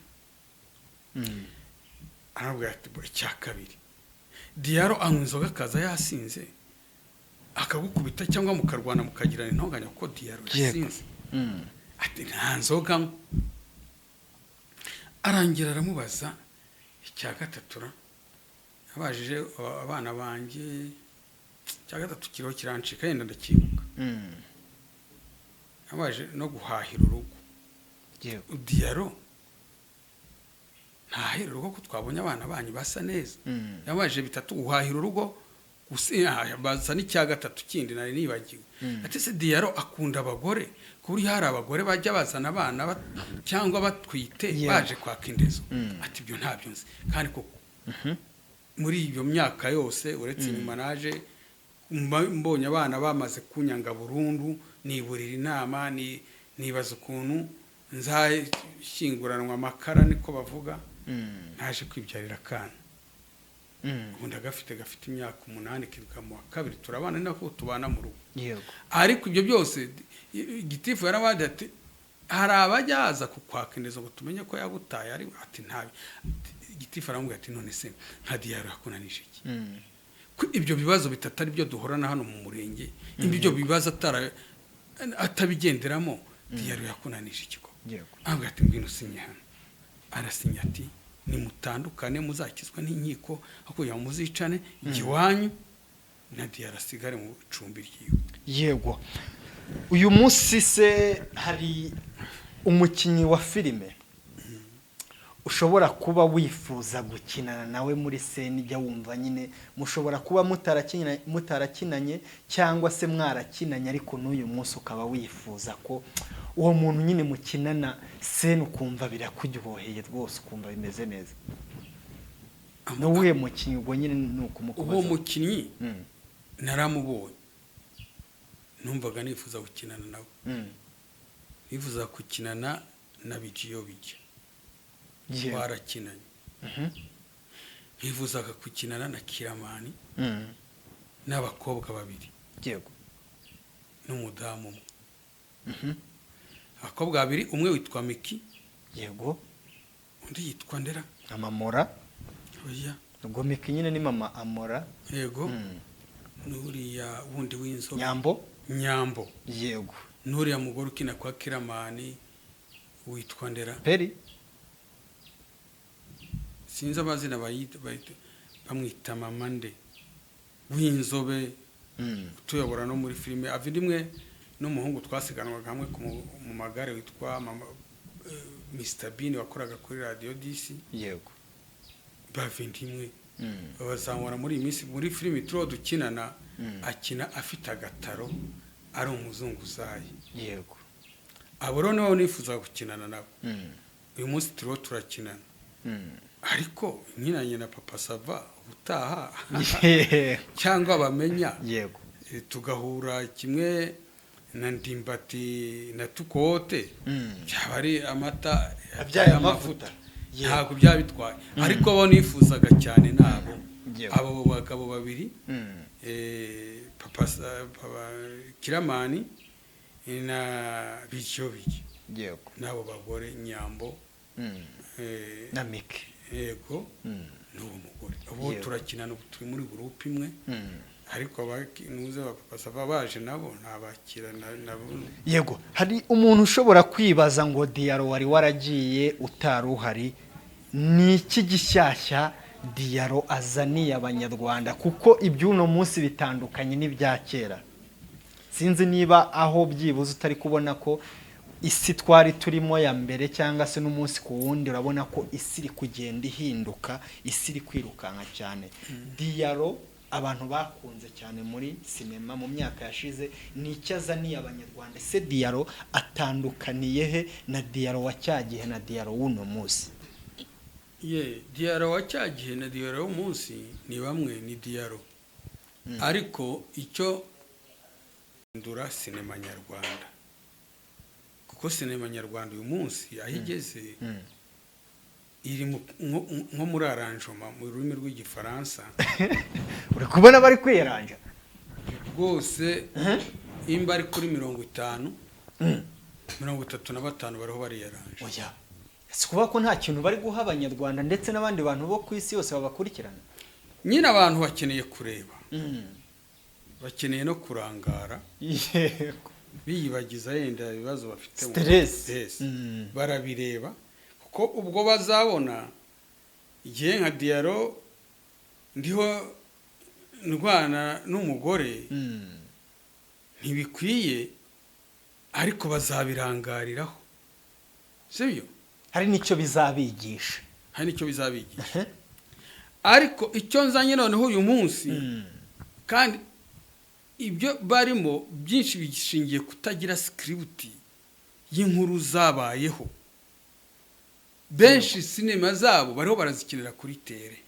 S1: arabwira ati icya kabiri Diaro anywa inzoga akaza yasinze akagukubita cyangwa mukarwana mukagirana intonganya kuko Diaro yasinze ati nta nzoga arangira aramubaza icya gatatu abajije abana banjye icya gatatu kiriho kirancika yenda ndakibuka abaje no guhahira urugo Diaro ntahira urugo ko twabonye abana banyu basa neza yabaje bitatu guhahira urugo basa n'icya gatatu kindi nari nibagiwe ati se Diaro akunda abagore kuri hari abagore bajya bazana abana cyangwa batwite baje kwaka indezo ati ibyo ntabyo nzi kandi koko muri iyo myaka yose uretse inyuma naje mbonye abana bamaze kunyanga burundu niburira inama nibaza ukuntu nzashyinguranwa amakara niko bavuga naje kwibyarira akana ubundi gafite imyaka 8 kiruka mu wa kabiri turabana nako tubana mu rugo ariko ibyo byose gitifu yarabandi ati hari abajyaza kukwaka indezo ngo tumenye ko yagutaye ari ati ntabi gitifu aramubwira ati none se nka Diaro yakunanije iki ibyo bibazo bitatari byo duhorana hano mu murenge ibyo bibazo atabigenderamo Diaro yakunanije iki ko ahubwo ati ngwino usinye hano arasinya ati nimutandukane muzakizwa n'inkiko akuya muzicane igiwanyu na Diaro asigare mu icumbi ryiwe
S2: yego uyu munsi se hari umukinnyi wa filime ushobora kuba wifuza gukinana nawe muri seni ijya wumva nyine mushobora kuba mutarakinanye cyangwa se mwarakinanye ariko n'uyu munsi ukaba wifuza ko uwo muntu nyine mukinana seni ukumva birakuryoheye rwose ukumva bimeze neza n'uwuhe mukinnyi ubwo nyine ni ukumukubaza
S1: uwo mukinnyi naramubonye numvaga nifuza gukinana nawe nifuza gukinana na bijiyo bijya twarakinanye nifuzaga gukinana na Kiramani n'abakobwa babiri
S2: yego
S1: n'umudamu umwe abakobwa babiri umwe witwa Miki
S2: yego
S1: undi yitwa Ndera
S2: Amamora
S1: oya
S2: ubwo Miki nyine ni mama Amora
S1: yego n'uriya wundi w'inzobe
S2: Nyambo yego
S1: n'uriya mugore ukina kwa Kiramani witwa Ndera
S2: Peri
S1: sinzi amazina bamwita mama nde w'inzobe tuyobora no muri filime avindimwe n'umuhungu twasiganwaga hamwe mu magare witwa mama Mr Bean wakoraga kuri radio DC
S2: yego
S1: bavindimwe bazamura muri iyi minsi muri filime turo dukinana akina afite agataro ari umuzunguzayi
S2: yego
S1: abo rero nibo nifuza gukinana nabo uyu munsi turo turakinana ariko nkinanye na Papa Sava ubutaha cyangwa bamenya
S2: yego
S1: tugahura kimwe na Ndimbati na Tukote cyaba ari amata
S2: abyaye amavuta
S1: ntabwo byabitwaye ariko bo nifuzaga cyane nabo abo bagabo babiri Papa Kiramani na Bijiyo
S2: yego
S1: nabo bagore Nyambo
S2: na Miki
S1: yego n'uwo mugore abo turakinana ubu turi muri groupe imwe ariko abakinuze bakasava baje nabo nabakira nabo
S2: yego hari umuntu ushobora kwibaza ngo Diaro wari waragiye utaruhari ni iki gishyashya Diaro azaniye abanyarwanda kuko iby'uno munsi bitandukanye n'ibya kera sinzi niba aho byibuze utari kubona ko isi twari turimo ya mbere cyangwa se n'umunsi ku wundi urabona ko isi iri kugenda ihinduka isi iri kwirukanka cyane Diaro abantu bakunze cyane muri sinema mu myaka yashize ni icyo azaniye abanyarwanda se Diaro atandukaniye he na Diaro wa cyagihe na Diaro w'uno munsi
S1: Diaro wa cyagihe na Diaro w'umunsi ni bamwe ni Diaro ariko icyo ndura sinema nyarwanda kuko sinema nyarwanda uyu munsi ahigeze iri nko muri aranjoma mu rurimi rw'igifaransa
S2: uri kubona bari kwiranja
S1: rwose imba ari kuri 50 35 bariho bariyaranje
S2: oya ese kuba ko nta kintu bari guha abanyarwanda ndetse n'abandi bantu bo ku isi yose babakurikirana
S1: nyine abantu bakeneye kureba bakeneye no kurangara
S2: yego
S1: biyibagiza yenda ibibazo bafite
S2: stress
S1: barabireba kuko ubwo bazabona igihe nka Diaro ndiho ndwana n'umugore ntibikwiye ariko bazabirangariraho sibyo
S2: hari nicyo bizabigisha
S1: ariko icyo nzanye noneho uyu munsi kandi ibyo barimo byinshi bishingiye kutagira script y'inkuru zabayeho benshi sinema zabo bariho barazikinira kuri tere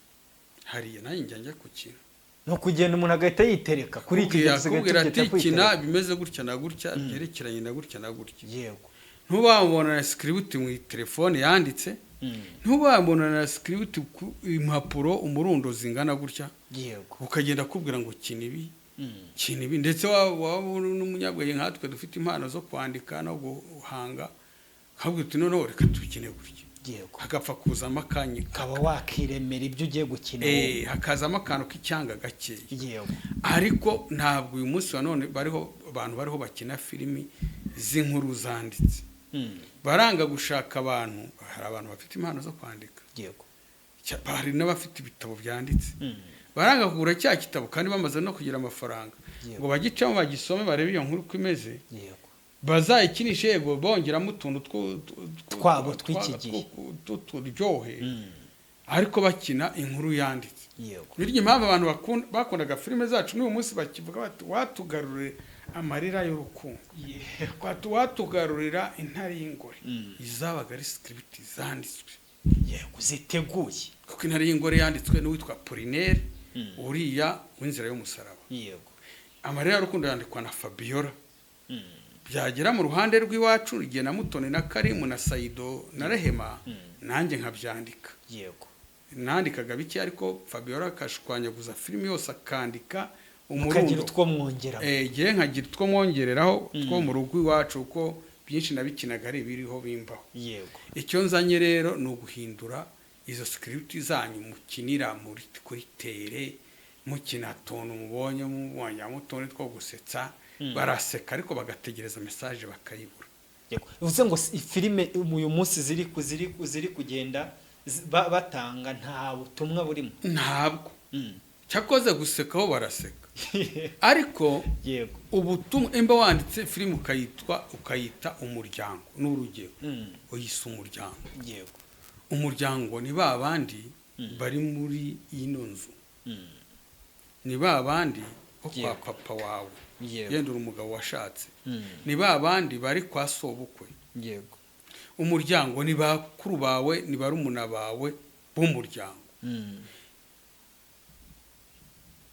S1: hariya nanjye njya kukina
S2: no kugenda umuntu agahita yitereka kuri iki
S1: kina bimeze gutya na gutya byerekeranye na gutya na gutya
S2: yego
S1: ntubabona na script mu telefone yanditse ntubabona na script ku impapuro umurundo zingana gutya
S2: yego
S1: ukagenda kubwira ngo kinibi kinibi ndetse waba n'umunyabwenge nkatwe dufite impano zo kwandika no guhanga kabwe tunono reka tukine gutya
S2: yego
S1: hagapfa kuzamo akanya
S2: kaba wakiremera ibyo ugiye gukina
S1: hakazamo akantu k'icyanga gake
S2: yego
S1: ariko ntabwo uyu munsi wa none bariho abantu bariho bakina filimi z'inkuru zanditse baranga gushaka abantu hari abantu bafite impano zo kwandika
S2: yego
S1: hari n'abafite ibitabo byanditse baranga kugura cya kitabo kandi bamaze no kugira amafaranga ngo bagicamo bagisome barebe iyo nkuru uko imeze
S2: yego
S1: bazayikinishe yego bongeramo utuntu
S2: twabo tw'iki gihe
S1: turyohe ariko bakina inkuru yanditse
S2: yego
S1: birya impamvu abantu bakundaga filime zacu n'uyu munsi bakivuga bati watugarurire amarira y'urukundo watugarurira intare y'ingore izabaga ari script zanditswe
S2: yego ziteguye
S1: kuko intare y'ingore yanditswe n'uwitwa Apollinaire uriya w'inzira y'umusaraba
S2: yego
S1: amarira y'urukundo yandikwa na Fabiola byagera mu ruhande rw'iwacu igihe na Mutoni na Karimu na Saido na Rehema nanjye nkabyandika
S2: yego
S1: nandikaga biki ariko Fabiola akashwanyaguza filime yose akandika
S2: umurundo utwo mwongera
S1: gihe nkagira utwo mwongereraho two mu rugo iwacu uko byinshi nabikinaga ari biriho bimbaho
S2: yego
S1: icyo nzanye rero ni uguhindura izo script zanyu mukinira muri kuri tere mukina tontu mubonye mutoni two gusetsa baraseka ariko bagategereza message bakayibura
S2: yego uvuze ngo filime uyu munsi ziri kugenda batanga nta butumwa burimo
S1: ntabwo cyakoze gusekaho baraseka ariko
S2: yego
S1: ubutumwa imba wanditse filime ukayita umuryango n'urugero uyise umuryango
S2: yego
S1: umuryango ni babandi bari muri ino nzu ni babandi kwa papa wawe yendura umugabo washatse ni babandi bari kwa sobukwe
S2: yego
S1: umuryango ni bakuru bawe ni barumuna bawe b'umuryango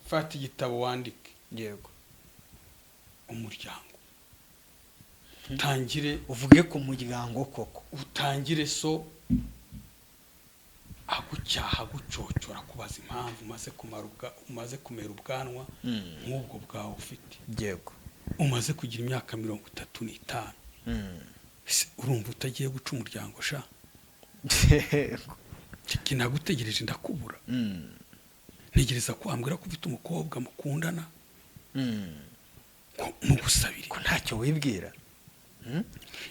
S1: fata igitabo wandike
S2: yego
S1: umuryango utangire
S2: uvuge ku muryango koko
S1: utangire so agucyaha gucocora kubaza impamvu umaze kumera ubwanwa nk'ubwo bwawe ufite
S2: yego
S1: umaze kugira imyaka 35 urumva utagiye guca umuryango sha kinagutegereje ndakubura ntegereza kwambwira ko ufite umukobwa mukundana mu gusabira
S2: ko ntacyo wibwira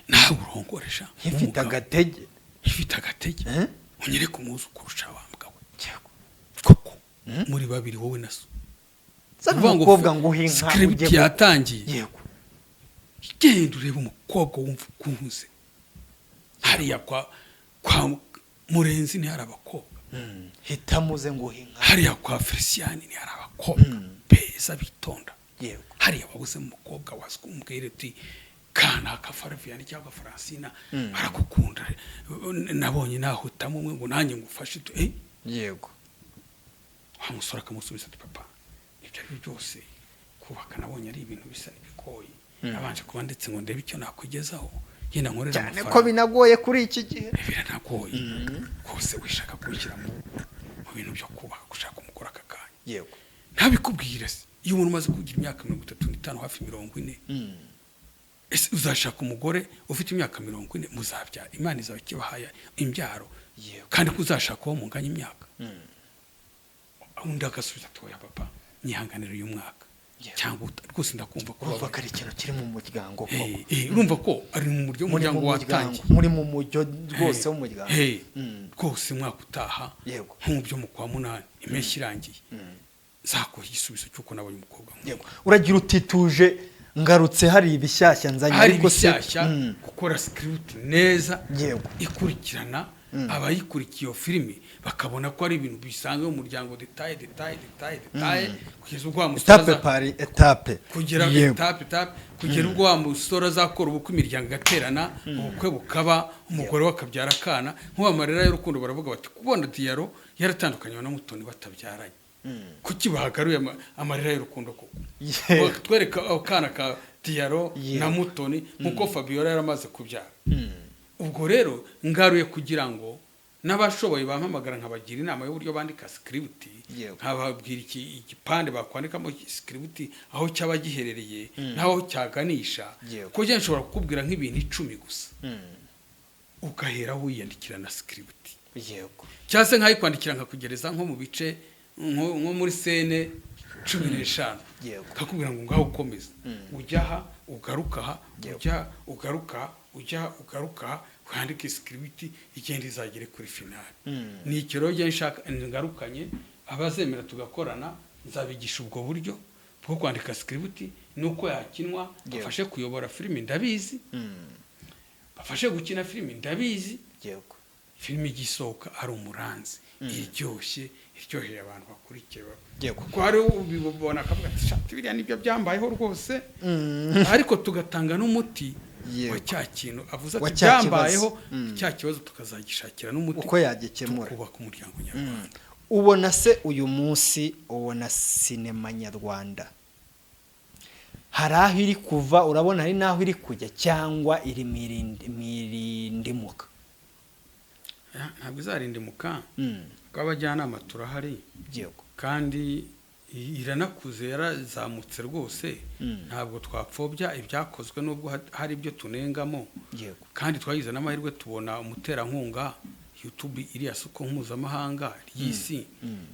S1: nawe urongoresha
S2: ifite agatege
S1: unyereke umwuzukuru usha wambwa we koko muri babiri wowe na so
S2: umukobwa nguha inka
S1: script yatangiye
S2: yego
S1: genda urebe umukobwa wumva ukunze hariya kwa Murenzi ni hari abakobwa
S2: hitamuze nguha inka
S1: hariya kwa Feliciani ni hari abakobwa beza bitonda
S2: yego
S1: hariya wabuze mu mukobwa waswe umbwire uti kana Faraviani cyangwa Francina barakukunda nabonye nahutamo umwe ngo nanjye ngufashe
S2: yego
S1: wa musore akamusubiza ati papa ibyo ari byose kubaka nabonye ari ibintu bisa n'ibikoyi abanje kuba ndetse ngo ndebe icyo nakwigezaho yenda nkorera
S2: amafaranga cyane ko binagoye kuri iki gihe
S1: biranagoye kose wishaka kugira mu bintu byo kubaka gushaka umukora akakanya
S2: yego
S1: ntabikubwira se iyo umuntu umaze kugira imyaka 35 hafi 40 ese uzashaka umugore ufite imyaka 40 muzabyara imana izawe kibahaya imbyaro kandi kuzashaka uwo munganya imyaka undi agasubiza atoya papa nyihanganira uyu mwaka cyangwa rwose ndakumva ko
S2: urumva ko ari ikintu kiri mu muryango koko
S1: urumva ko ari mu muryango watangiye
S2: muri mu mujyo rwose w'umuryango
S1: rwose mwaka utaha nk'ubyo mu kwa 8 impeshyi irangiye zakora igisubizo cy'uko nabonye umukobwa
S2: yego uragira utituje ngarutse hari ibishyashya nzanye
S1: ariko se gukora script neza
S2: yego
S1: ikurikirana abayikurikiye iyo filime bakabona ko ari ibintu bisanzwe mu muryango detail kugeza ubwo
S2: etape
S1: kugera etape kugera ubwo wa musore azakora ubukwe imiryango igaterana ubukwe bukaba umugore wakabyara akana nk'uwa marira y'urukundo baravuga bati kubona Diaro yaratandukanye na Mutoni batabyaranye kuki bahagaruye amarira y'urukundo koko twereka akana ka Diaro na Mutoni nkuko Fabiola yaramaze kubyara ubwo rero ngaruye kugira ngo n'abashoboye bampamagara nkabagira inama y'uburyo bandika script nkababwira igipande bakwandikamo script aho cyaba giherereye naho cyaganisha ko je nshobora kukubwira nk'ibintu 10 gusa ukahera wiyandikira na script
S2: yego
S1: cyase nkayikwandikira nkakugereza nko mu bice nko muri sene 15 kakubwira ngo ngaho ukomeza ujyaha ugaruka ugaruka kwandika script igenda izagere kuri finale ni ikiro je nshaka ngarukanye abazemera tugakorana nzabigisha ubwo buryo bwo kwandika script nuko yakinwa, bafashe kuyobora filime ndabizi, bafashe gukina filime ndabizi.
S2: Yego.
S1: Filime igisohoka ari umuranzi iryoheye abantu bakurikiye.
S2: Yego.
S1: Kuko hari ubibona akavuga ati shati biriya nibyo byambayeho rwose, ariko tugatanga n'umuti wa cya kintu avuze ati byambayeho, cya kibazo tukazagishakira n'umuti
S2: uko yagikemura,
S1: tukubaka umuryango nyarwanda.
S2: Ubona se uyu munsi ubona sinema nyarwanda hari aho iri kuva, urabona hari n'aho iri kujya, cyangwa iri mirindimuka?
S1: Ntabwo izarindimuka, kuko abajyanama turahari.
S2: Yego.
S1: Kandi iranakuze, yarazamutse rwose. Ntabwo twapfobya ibyakozwe nubwo hari ibyo tunengamo.
S2: Yego.
S1: Kandi twagize n'amahirwe tubona umuterankunga, YouTube iriya soko mpuzamahanga ry'isi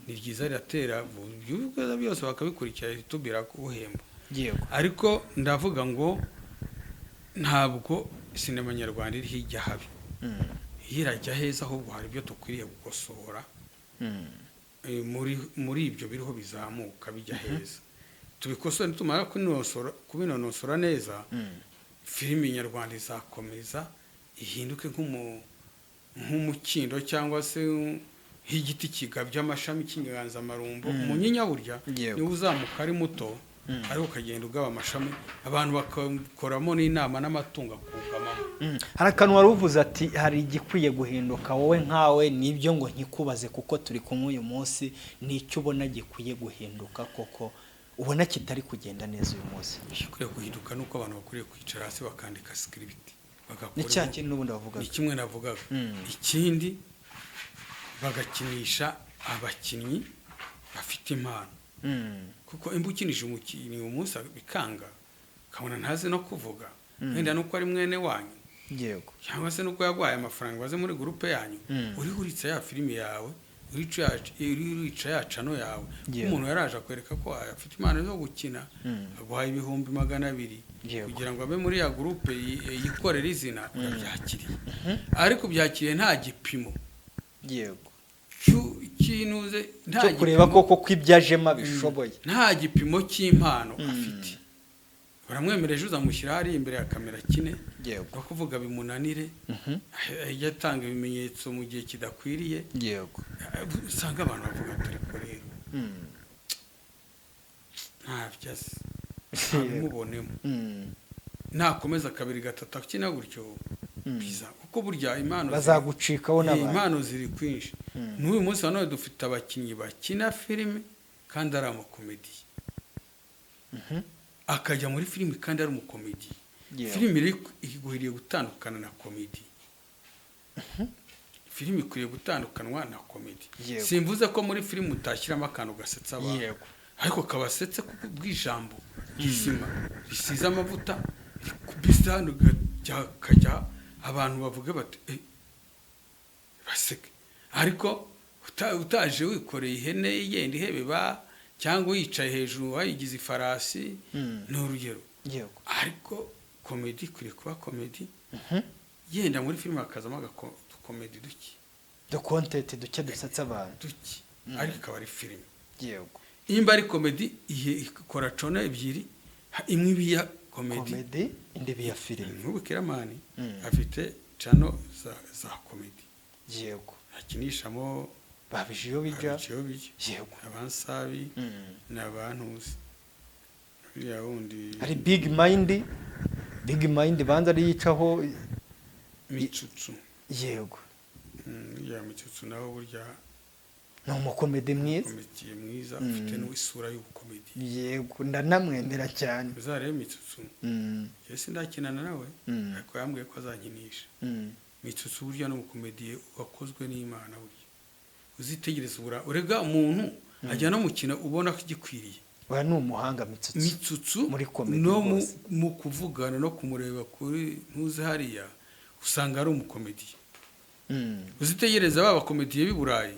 S1: ni ryiza, riratera ibibazo byose bakabikurikira, YouTube iraguhemba.
S2: Yego.
S1: Ariko ndavuga ngo ntabwo sinema nyarwanda iri hirya habi, irajya heza, ahubwo hari ibyo tukwiriye gukosora. Muri ibyo biriho bizamuka bijya heza, tubikosora nitumara kubinonosora neza, filime nyarwanda izakomeza ihinduke nk'umukindo cyangwa se nk'igiti kigabye amashami cy'inganzamarumbo. Umunyinya burya niwe uzamuka ari muto, ariko ukagenda ugaba amashami, abantu bakakoramo n'inama n'amatungo akugamamo.
S2: Hari akantu wari uvuze ati hari igikwiye guhinduka, wowe nkawe nibyo ngo nkikubaze kuko turi kumwe uyu munsi, nicyo ubona gikwiye guhinduka koko, ubona kitari kugenda neza uyu munsi?
S1: Gikwiye guhinduka nuko abantu bakwiriye kwicara hasi bakandika script,
S2: ni cya kintu n'ubundi bavuga.
S1: Ni kimwe navugaga. Ikindi bagakinisha abakinnyi bafite impano, kuko imbukinisha umukinnyi umunsi bikanga, kabona ntazi no kuvuga, wenda nuko ari mwene wanyu.
S2: Yego.
S1: Cyangwa se nuko yagwaye amafaranga baze muri groupe yanyu, uri huritse ya filime yawe, urica ya channel yawe, umuntu yaraje akwereka ko afite impano yo gukina, aguhaye 200,000 kugira ngo abe muri ya groupe yikorera izina, urabyakiriye. Ariko byakiriye nta gipimo.
S2: Yego.
S1: Kinuze
S2: nta kureba koko kwibyajema bishoboye, nta
S1: gipimo cy'impano afite. Baramwemereje uzamushyira hari imbere ya kamera kine, no kuvuga bimunanire, yatanga ibimenyetso mu gihe kidakwiriye.
S2: Yego.
S1: Usanga abantu bavuga turi kure, nta byase mubonemo, nakomeza kabiri gatatu akina gutyo biza, kuko burya impano
S2: bazagucikaho n'abantu,
S1: impano ziri kwinshi. N'uyu munsi hano dufite abakinnyi bakina filime kandi ari amakomedi, akajya muri filime kandi ari umukomedi. Filime igwiriye gutandukana na komedi, filime ikwiriye gutandukanwa na komedi. Simvuze ko muri filime utashyiramo akantu gasetsa abantu, ariko kabasetse kuko bw'ijambo gisima risize amavuta kubisano kajya abantu bavuga bati baseke. Ariko utaje wikoreye ihene yenda ihebeba cyangwa uyicaye hejuru wayigize ifarasi, n'urugero. Ariko komedi kuri kuba komedi, yenda muri filime akazamo agakomedi duki,
S2: the content duke dusatsa abantu
S1: duki, ariko ari filime.
S2: Yego.
S1: Imba ari komedi ikora cona ebyiri, imwe ibiya komedi,
S2: indi biya filime.
S1: Nk'ubukiramani afite channel za komedi.
S2: Yego.
S1: Akinishamo
S2: babijiyo bija.
S1: Yego. Abansabi n'abantuzi. Ya wundi
S2: ari big mind banza ari yicaho
S1: Mitsutsu.
S2: Yego.
S1: Ya Mitsutsu naho burya
S2: no mukomedi mwiza,
S1: komedi mwiza, ufite n'isura y'ubukomedi.
S2: Yego, ndanamwemera cyane.
S1: Uzare Mitsutsu. Yesi ndakinana nawe, ariko yambwiye ko azankinisha. Mitsutsu burya no mukomedi wakozwe n'Imana burya. Uzitegereza urega umuntu ajya no mukina ubona ko igikwiriye.
S2: Wa ni umuhanga
S1: Mitsutsu
S2: muri komedi
S1: no mu kuvugana no kumureba kuri ntuze hariya, usanga ari umukomedi. Uzitegereza baba komediye b'Iburayi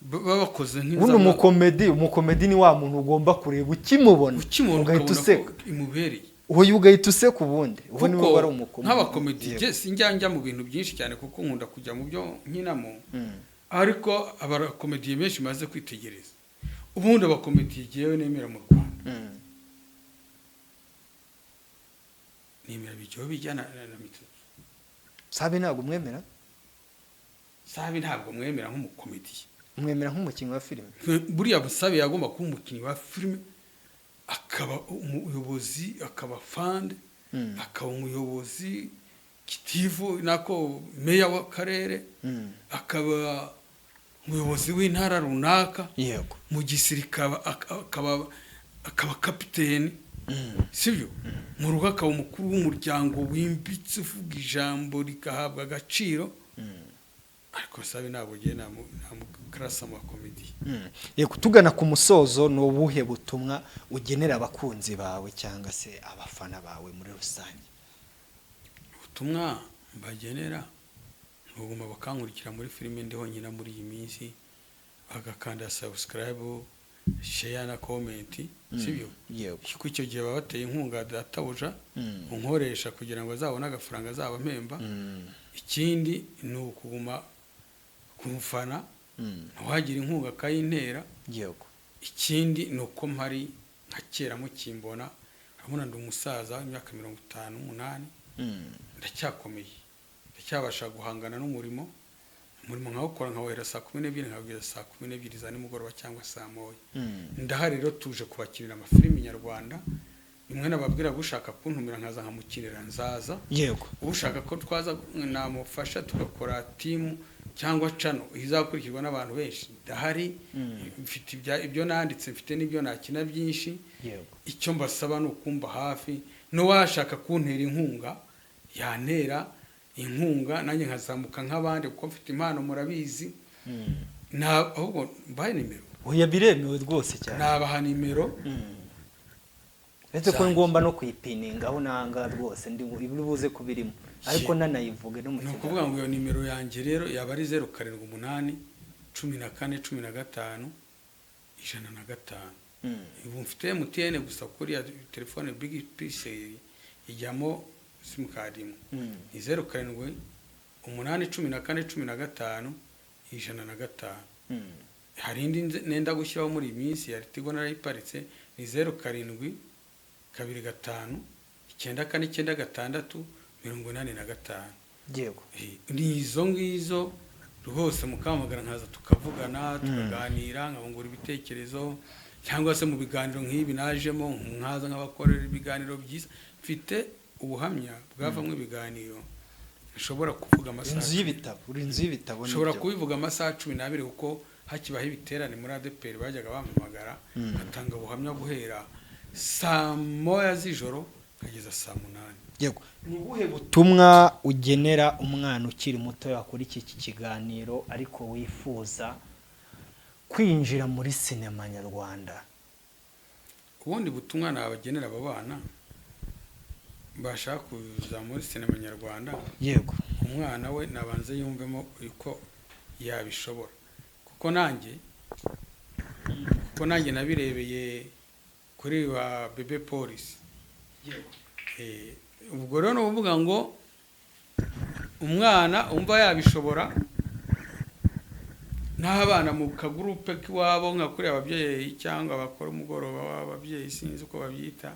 S1: babakoze
S2: nk'inzama. Umukomedi ni wa muntu ugomba kureba ukimubona ugahita useka
S1: imubereye,
S2: uwo ugahita useka ubundi, uwo ni we wari umukomedi.
S1: Nk'abakomedi je sinjya mu bintu byinshi cyane kuko nkunda kujya mu byo nkinamo, ariko abakomediye benshi maze kwitegereza ubundi abakomediye jewe nemera mu Rwanda nimera bijyo bijyana na mituzo.
S2: Sabe ntabwo mwemera?
S1: Sabe ntabwo mwemera nk'umukomediye.
S2: Mwemera nk'umukinnyi wa filime?
S1: Buriya Busabe yagomba kuba umukinnyi wa filime, akaba umuyobozi, akaba fande, akaba umuyobozi kitivu nako meya w'akarere, akaba umuyobozi w'intara runaka,
S2: yego,
S1: mu gisirikare akaba kapiteni, sibyo? Mu rugo akaba umukuru w'umuryango wimbitse uvuga ijambo rikahabwa agaciro. Ariko Sabe ntabwo giye namukarasa mu komedi.
S2: Yego, tugana ku musozo, no buhe butumwa ugenera abakunzi bawe cyangwa se abafana bawe muri rusange?
S1: Ubutumwa mbagenera ntugomba bakankurikira muri filime ndiho nyina muri iyi minsi, agakanda subscribe, share na comment, sibyo?
S2: Yego,
S1: kuko icyo gihe baba bateye inkunga databuja unkoresha kugira ngo azabone agafaranga azaba mpemba. Ikindi ni ukuguma kumufana, ntiwagira inkunga akayintera.
S2: yego,
S1: Ikindi ni uko mpari nka kera mukimbona, urabona ndi umusaza w'imyaka 58, ndacyakomeye, ndacyabasha guhangana n'umurimo nkawukora nkawera saa 12 nkabwira saa 12 za nimugoroba cyangwa saa 1. Ndahari rero tuje kubakinira amafilimi nyarwanda, imwe nababwira gushaka kuntumira nkaza nkamukinira nzaza.
S2: yego,
S1: Ubushaka ko twaza namufasha tugakora team cyangwa channel izakurikirwa n'abantu benshi, ndahari. Mfite ibyo nanditse, mfite n'ibyo nakina byinshi.
S2: yego,
S1: Icyo mbasaba no kumba hafi, no washaka kuntera inkunga yantera inkunga, nanjye nkazamuka nk'abandi kuko mfite impano murabizi. Ahubwo mbaye nimero,
S2: oya biremewe rwose cyane,
S1: nabaha nimero.
S2: Ese ko ngomba no kuyipininga aho nanga rwose ndi buze kubirimo, ariko nanayivuge no mu
S1: kiganiro. Kuvuga ngo iyo nimero yanjye rero yaba ari 078 14 15 105. Ubu mfite MTN gusa kuri ya telefone Big PC ijyamo SIM card imwe. Ni 07 8 14 15 105. Hari indi nenda gushyiraho muri iyi minsi ya Tigo narayiparitse, ni 07 2 5 9 86
S2: yego,
S1: ni izo ngizo rwose mukamagara nkaza tukavugana tukaganira, nkabungura ibitekerezo, cyangwa se mu biganiro nk'ibi najemo nkaza nk'abakorera ibiganiro byiza. Mfite ubuhamya bwavamwe ibiganiro nshobora kuvuga amasaha,
S2: inzu y'ibitabo
S1: nshobora kubivuga amasaha 12 kuko hakibaho ibiterane muri ADPR bajyaga bampamagara batanga ubuhamya guhera saa 1 z'ijoro kugeza saa 8.
S2: Yego, ni ubuhe butumwa ugenera umwana ukiri muto yakora iki kiganiro ariko wifuza kwinjira muri sinema nyarwanda?
S1: Ubundi butumwa nabagenera abo bana bashaka kuza muri sinema nyarwanda,
S2: yego,
S1: umwana we nabanze yumvemo uko yabishobora, kuko nanjye nabirebeye kuri wa Bebe Police. Ubwo rero no kuvuga ngo umwana umva yabishobora, n'abana mu kagurupe k'iwabo nka kuri ababyeyi cyangwa bakora umugoroba w'ababyeyi sinzi uko babyita,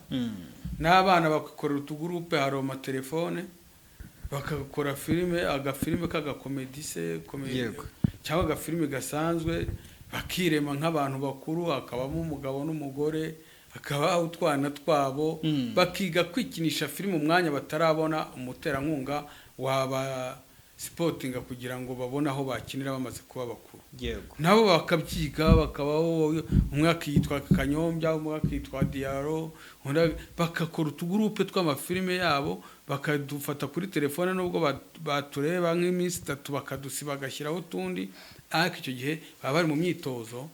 S1: n'abana bakorera utugurupe, hari amatelefone bakakora filime, agafilime k'agakomedi se cyangwa agafilime gasanzwe, bakirema nk'abantu bakuru, akabamo umugabo n'umugore, akaba utwana twabo, bakiga kwikinisha filime umwanya batarabona umuterankunga waba sportinga kugira ngo babone aho bakinira bamaze kuba bakuru.
S2: Yego,
S1: nabo bakabyiga, bakabaho umwe akitwa Kanyombya, umwe akitwa Diaro, bakakora utugurupe tw'amafilime yabo, bakadufata kuri telefone nubwo batureba nk'iminsi 3 bakadusiba bagashyiraho utundi. Ariko icyo gihe baba bari mu myitozo,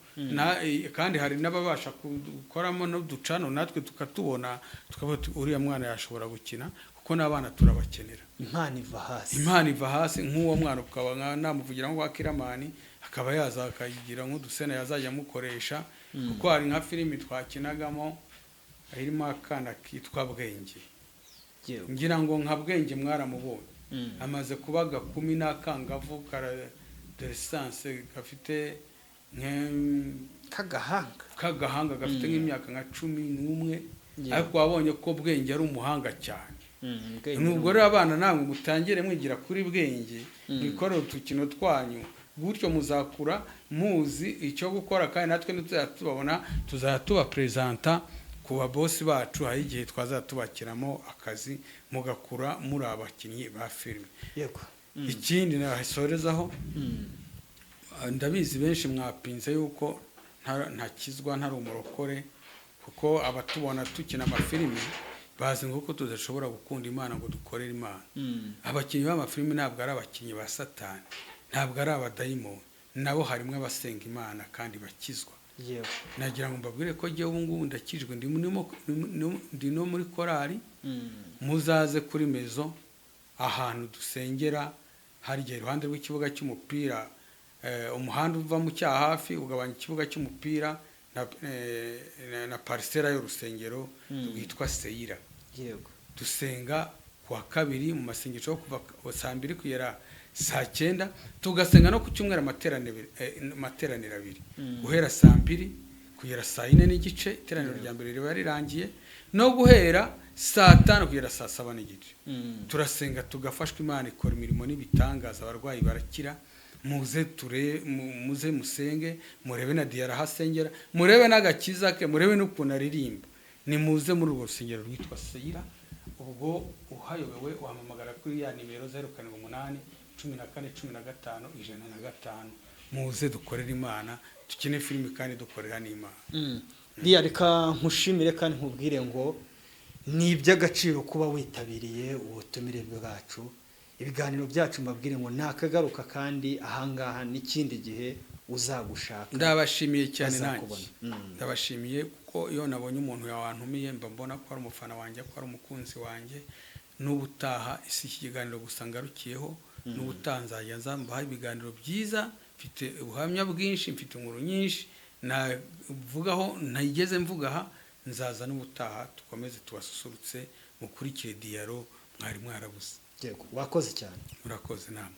S1: kandi hari n'ababasha gukoramo n'uducano natwe tukatubona, tukaba uriya mwana yashobora gukina kuko n'abana turabakenera. Impano iva hasi nk'uwo mwana ukaba namuvugira ngo Akiramani akaba yaza akayigira nk'udusena yazajya mukoresha, kuko hari nka filimi twakinagamo irimo akana kitwa Bwenge. Ngira ngo nka Bwenge mwaramubonye, amaze kubaga 10 n'akangavu distance gafite kagahanga gafite nk'imyaka nka 11, ariko wabonye ko Bwenge ari umuhanga cyane. nubwo rero abana namwe mutangire mwigira kuri bwenge mwikorere utukino twanyu gutyo muzakura muzi icyo gukora kandi natwe ntituzatubabona tuzatuba presenta ku babosi bacu hari igihe twazatubakiramo akazi mugakura muri abakinnyi ba filime.
S2: Yego.
S1: Ikindi nahisorezaho ndabizi benshi mwapinze yuko ntakizwa ntari umurokore kuko abatubona tukina amafilime bazi ngo tudashobora gukunda Imana ngo dukorere Imana. Abakinnyi b'amafilime ntabwo ari abakinnyi ba Satani, ntabwo ari abadayimoni, nabo harimo abasenga Imana kandi bakizwa.
S2: Yego.
S1: Nagira ngo mbabwire ko jye ubu ngubu ndakijwe ndi no muri korali muzaze kuri mezo ahantu dusengera hari igihe iruhande rw'ikibuga cy'umupira umuhanda uva mu cyaha hafi ugabanya ikibuga cy'umupira na parisera y'urusengero rwitwa Seira.
S2: Yego.
S1: Dusenga kuwa kabiri mu masengesho kuva saa 2 kugera saa 9 tugasenga no ku cyumweru amateraniro abiri guhera saa 2 kugera saa 4 n'igice iteraniro rya mbere riba rirangiye no guhera saa 5 kugera saa 7 n'igice. Turasenga tugafashwa Imana ikora imirimo n'ibitangaza abarwayi barakira. Muze musenge murebe na Diara hasengera murebe n'agakiza ke murebe n'ukuntu aririmba ni muze muri urwo rusengero rwitwa Seira. Ubwo uhayobewe wahamagara kuri ya nimero 078 14 15 105 muze dukorera Imana tukine filime kandi dukorera n'Imana.
S2: Reka nkushimire kandi nkubwire ngo ni iby'agaciro kuba witabiriye ubutumire bwacu. Ibiganiro byacu mbabwire ngo nakagaruka kandi ahangaha n'ikindi gihe uzagushaka.
S1: Ndabashimiye cyane nanjye. Ndabashimiye kuko iyo nabonye umuntu yawantumiye mbona ko ari umufana wanjye ko ari umukunzi wanjye n'ubutaha isi ikiganiro gusa ngarukiyeho n'ubutanzajya nzambaha ibiganiro byiza mfite ubuhamya bwinshi mfite inkuru nyinshi navugaho ntayigeze mvugaha nzaza n'ubutaha tukomeze tubasusurutse mukurikire Diaro mwari mwarabuze.
S2: Yego wakoze cyane.
S1: Murakoze namwe.